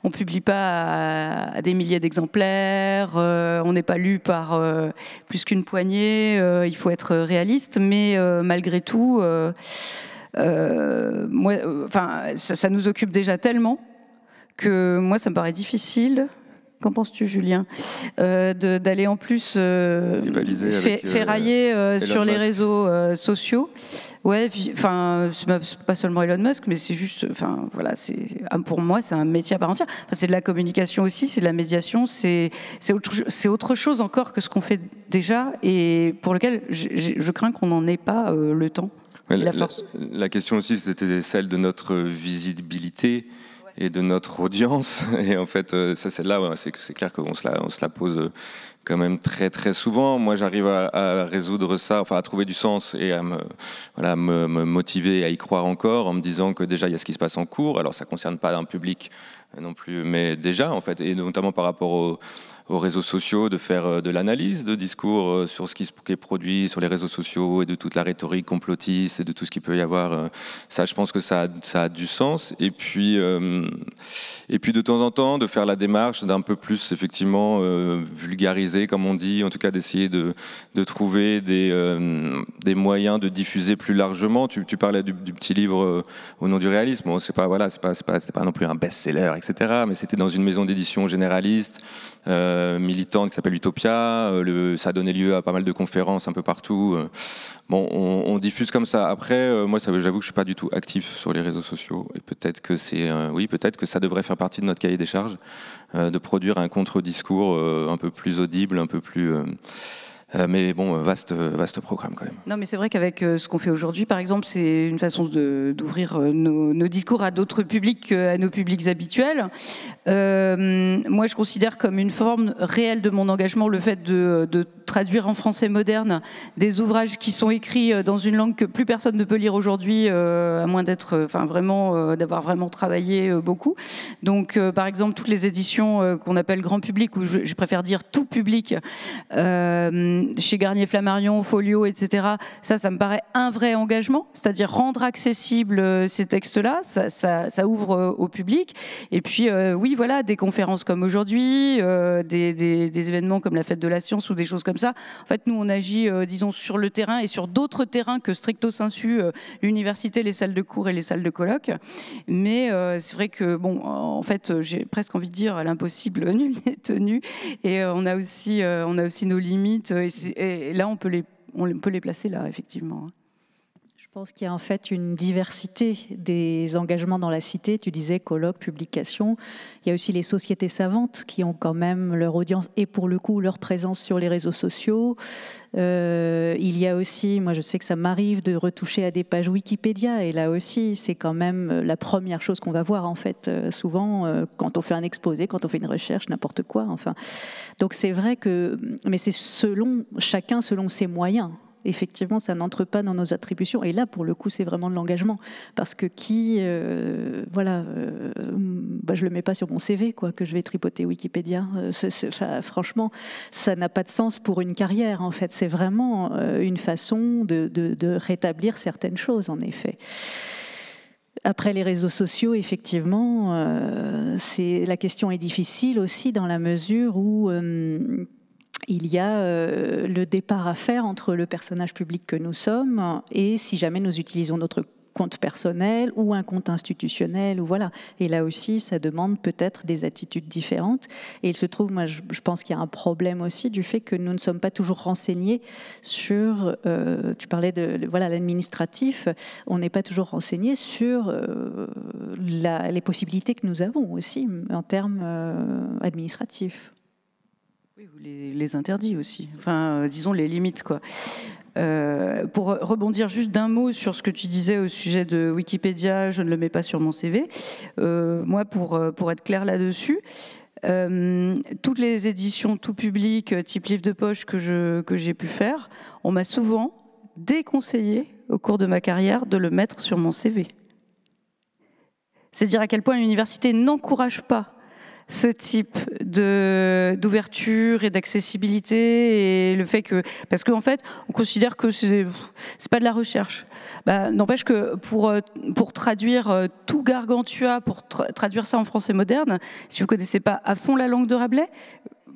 On publie pas à des milliers d'exemplaires. On n'est pas lu par plus qu'une poignée. Il faut être réaliste, mais malgré tout, ça nous occupe déjà tellement que moi, ça me paraît difficile. Qu'en penses-tu, Julien, d'aller en plus ferrailler sur les réseaux sociaux? Ouais, enfin, c'est pas seulement Elon Musk, mais c'est juste, enfin, voilà, pour moi, c'est un métier à part entière. Enfin, c'est de la communication aussi, c'est de la médiation, c'est autre chose encore que ce qu'on fait déjà et pour lequel je crains qu'on n'en ait pas le temps. La question aussi, c'était celle de notre visibilité et de notre audience. Et en fait, celle-là, c'est clair qu'on se la pose quand même très très souvent. Moi, j'arrive à résoudre ça, enfin à trouver du sens et à me motiver, à y croire encore, en me disant que déjà il y a ce qui se passe en cours. Alors ça concerne pas un public non plus, mais déjà en fait, et notamment par rapport aux réseaux sociaux, de faire de l'analyse de discours sur ce qui est produit sur les réseaux sociaux et de toute la rhétorique complotiste et de tout ce qu'il peut y avoir. Ça, je pense que ça a du sens. Et puis de temps en temps, de faire la démarche d'un peu plus, effectivement, vulgariser, comme on dit, en tout cas d'essayer de trouver des moyens de diffuser plus largement. Tu parlais du petit livre Au nom du réalisme. Bon, c'était pas non plus un best-seller, etc. Mais c'était dans une maison d'édition généraliste, militante qui s'appelle Utopia. Ça a donné lieu à pas mal de conférences un peu partout. Bon, on diffuse comme ça. Après, moi, j'avoue que je suis pas du tout actif sur les réseaux sociaux. Et peut-être que peut-être que ça devrait faire partie de notre cahier des charges, de produire un contre-discours un peu plus audible, un peu plus. Mais bon, vaste programme quand même. Non, mais c'est vrai qu'avec ce qu'on fait aujourd'hui, par exemple, c'est une façon d'ouvrir nos discours à d'autres publics qu'à nos publics habituels. Moi, je considère comme une forme réelle de mon engagement le fait de traduire en français moderne des ouvrages qui sont écrits dans une langue que plus personne ne peut lire aujourd'hui, à moins d'être, d'avoir vraiment travaillé beaucoup. Donc, par exemple, toutes les éditions qu'on appelle grand public, ou je préfère dire tout public, chez Garnier Flammarion, Folio, etc. Ça me paraît un vrai engagement, c'est-à-dire rendre accessibles ces textes-là, ça ouvre au public. Et puis, oui, voilà, des conférences comme aujourd'hui, des événements comme la Fête de la Science ou des choses comme ça. En fait, nous, on agit, disons, sur le terrain et sur d'autres terrains que stricto sensu, l'université, les salles de cours et les salles de colloques. Mais c'est vrai que, bon, en fait, j'ai presque envie de dire à l'impossible, nul n'est tenu. Et on a aussi nos limites. Et là, on peut les placer là, effectivement. Je pense qu'il y a en fait une diversité des engagements dans la cité. Tu disais colloques, publications. Il y a aussi les sociétés savantes qui ont quand même leur audience et pour le coup leur présence sur les réseaux sociaux. Il y a aussi, moi je sais que ça m'arrive de retoucher à des pages Wikipédia et là aussi c'est quand même la première chose qu'on va voir en fait souvent quand on fait un exposé, quand on fait une recherche, n'importe quoi. Enfin, donc c'est vrai que, mais c'est chacun selon ses moyens. Effectivement, ça n'entre pas dans nos attributions. Et là, pour le coup, c'est vraiment de l'engagement. Parce que je le mets pas sur mon CV, quoi, que je vais tripoter Wikipédia. Franchement, ça n'a pas de sens pour une carrière, en fait. C'est vraiment une façon de rétablir certaines choses, en effet. Après les réseaux sociaux, effectivement, la question est difficile aussi dans la mesure où... il y a le départ à faire entre le personnage public que nous sommes et si jamais nous utilisons notre compte personnel ou un compte institutionnel ou voilà. Et là aussi, ça demande peut-être des attitudes différentes. Et il se trouve, moi, je pense qu'il y a un problème aussi du fait que nous ne sommes pas toujours renseignés sur. Tu parlais de l'administratif. On n'est pas toujours renseignés sur les possibilités que nous avons aussi en termes administratifs. Oui, ou les interdits aussi. Enfin, disons les limites, quoi. Pour rebondir juste d'un mot sur ce que tu disais au sujet de Wikipédia, je ne le mets pas sur mon CV. Moi, pour être clair là-dessus, toutes les éditions tout public, type livre de poche que j'ai pu faire, on m'a souvent déconseillé au cours de ma carrière de le mettre sur mon CV. C'est dire à quel point l'université n'encourage pas ce type d'ouverture et d'accessibilité et le fait que parce qu'en fait on considère que c'est pas de la recherche. N'empêche que pour traduire tout Gargantua, pour traduire ça en français moderne, si vous connaissez pas à fond la langue de Rabelais,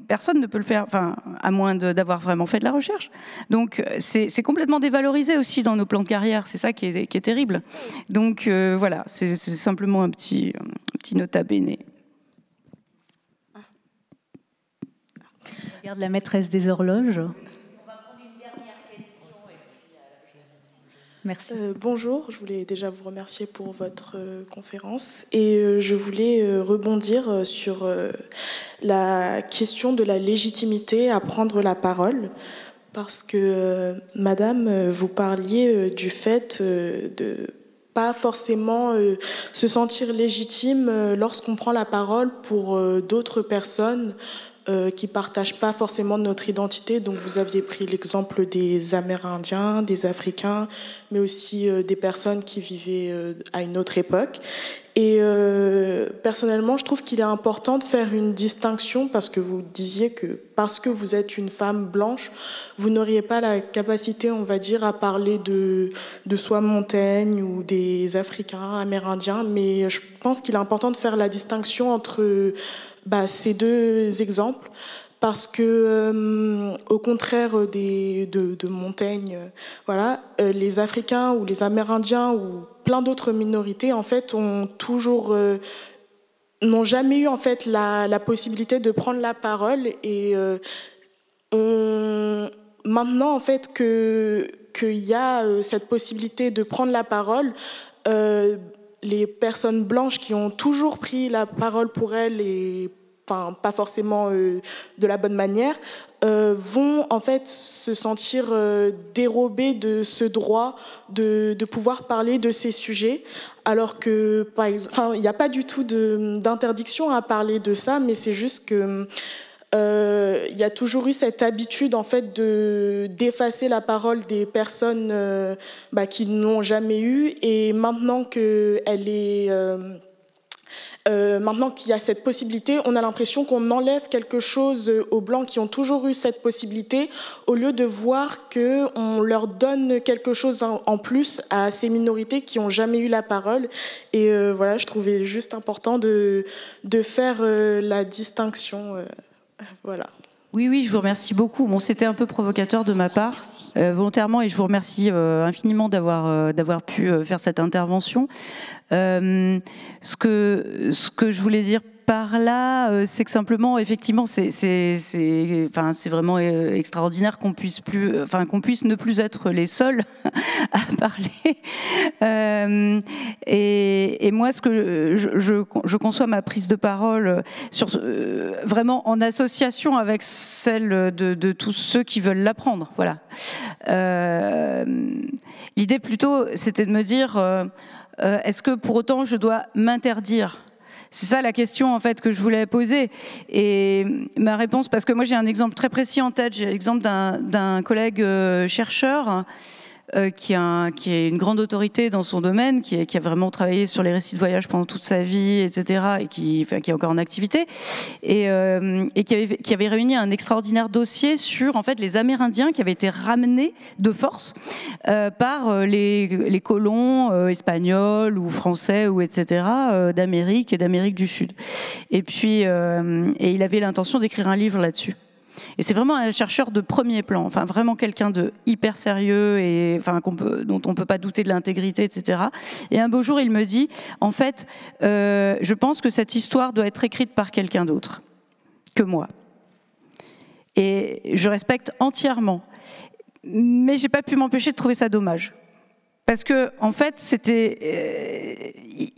personne ne peut le faire, enfin, à moins d'avoir vraiment fait de la recherche. Donc, c'est complètement dévalorisé aussi dans nos plans de carrière. C'est ça qui est terrible. Donc, voilà, c'est simplement un petit nota bene. Regarde la maîtresse des horloges. On va prendre une dernière question. Merci. Bonjour, je voulais déjà vous remercier pour votre conférence et je voulais rebondir sur la question de la légitimité à prendre la parole parce que, madame, vous parliez du fait de pas forcément se sentir légitime lorsqu'on prend la parole pour d'autres personnes qui ne partagent pas forcément notre identité. Donc vous aviez pris l'exemple des Amérindiens, des Africains, mais aussi des personnes qui vivaient à une autre époque. Et personnellement, je trouve qu'il est important de faire une distinction parce que vous disiez que parce que vous êtes une femme blanche, vous n'auriez pas la capacité, on va dire, à parler de soit Montaigne ou des Africains, Amérindiens. Mais je pense qu'il est important de faire la distinction entre ces deux exemples. Parce que, au contraire de Montaigne, voilà, les Africains ou les Amérindiens ou plein d'autres minorités, en fait, n'ont jamais eu en fait la possibilité de prendre la parole. Et maintenant, en fait, qu'il y a cette possibilité de prendre la parole, les personnes blanches qui ont toujours pris la parole pour elles et enfin pas forcément de la bonne manière, vont en fait se sentir dérobés de ce droit de pouvoir parler de ces sujets, alors que par exemple, il n'y a pas du tout d'interdiction à parler de ça, mais c'est juste que il y a toujours eu cette habitude en fait d'effacer la parole des personnes qui n'ont jamais eu, et maintenant qu'elle est maintenant qu'il y a cette possibilité, on a l'impression qu'on enlève quelque chose aux Blancs qui ont toujours eu cette possibilité, au lieu de voir qu'on leur donne quelque chose en plus à ces minorités qui n'ont jamais eu la parole. Et voilà, je trouvais juste important de faire la distinction. Voilà. Oui, je vous remercie beaucoup. Bon, c'était un peu provocateur de ma part, volontairement, et je vous remercie infiniment d'avoir pu faire cette intervention. Ce que je voulais dire par là, c'est que simplement, effectivement, c'est vraiment extraordinaire qu'on puisse ne plus être les seuls à parler. Et moi, ce que je conçois ma prise de parole vraiment en association avec celle de tous ceux qui veulent l'apprendre. Voilà. L'idée plutôt, c'était de me dire, est-ce que pour autant je dois m'interdire ? C'est ça la question en fait que je voulais poser. Et ma réponse, parce que moi j'ai un exemple très précis en tête, j'ai l'exemple d'un collègue chercheur qui est une grande autorité dans son domaine, qui a vraiment travaillé sur les récits de voyage pendant toute sa vie, etc., et qui est encore en activité, et qui avait réuni un extraordinaire dossier sur en fait les Amérindiens qui avaient été ramenés de force par les colons espagnols ou français ou etc. D'Amérique et d'Amérique du Sud. Et puis et il avait l'intention d'écrire un livre là-dessus. Et c'est vraiment un chercheur de premier plan, enfin vraiment quelqu'un de hyper sérieux et enfin dont on peut pas douter de l'intégrité, etc. Et un beau jour, il me dit, en fait, je pense que cette histoire doit être écrite par quelqu'un d'autre que moi. Et je respecte entièrement, mais j'ai pas pu m'empêcher de trouver ça dommage. Parce que, en fait,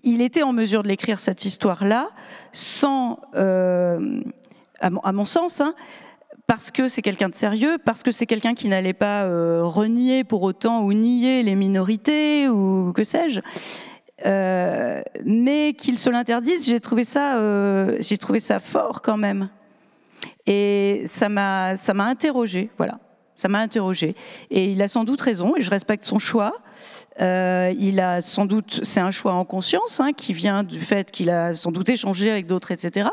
il était en mesure de l'écrire cette histoire-là, sans, à mon sens, parce que c'est quelqu'un de sérieux, parce que c'est quelqu'un qui n'allait pas renier pour autant ou nier les minorités ou que sais-je, mais qu'il se l'interdise, j'ai trouvé ça fort quand même. Et ça m'a interrogée, voilà. Ça m'a interrogée. Et il a sans doute raison, et je respecte son choix. Il a sans doute, c'est un choix en conscience qui vient du fait qu'il a sans doute échangé avec d'autres, etc.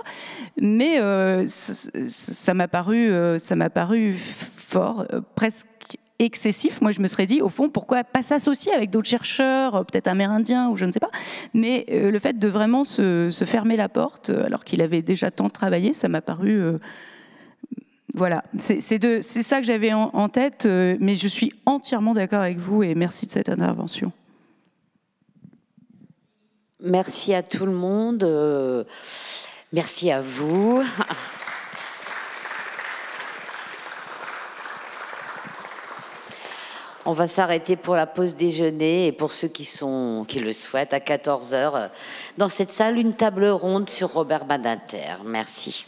Mais ça m'a paru fort, presque excessif. Moi, je me serais dit, au fond, pourquoi pas s'associer avec d'autres chercheurs, peut-être amérindiens ou je ne sais pas. Mais le fait de vraiment se fermer la porte, alors qu'il avait déjà tant travaillé, ça m'a paru... Voilà, c'est ça que j'avais en tête, mais je suis entièrement d'accord avec vous et merci de cette intervention. Merci à tout le monde, merci à vous. On va s'arrêter pour la pause déjeuner et pour ceux qui le souhaitent, à 14h, dans cette salle, une table ronde sur Robert Badinter. Merci.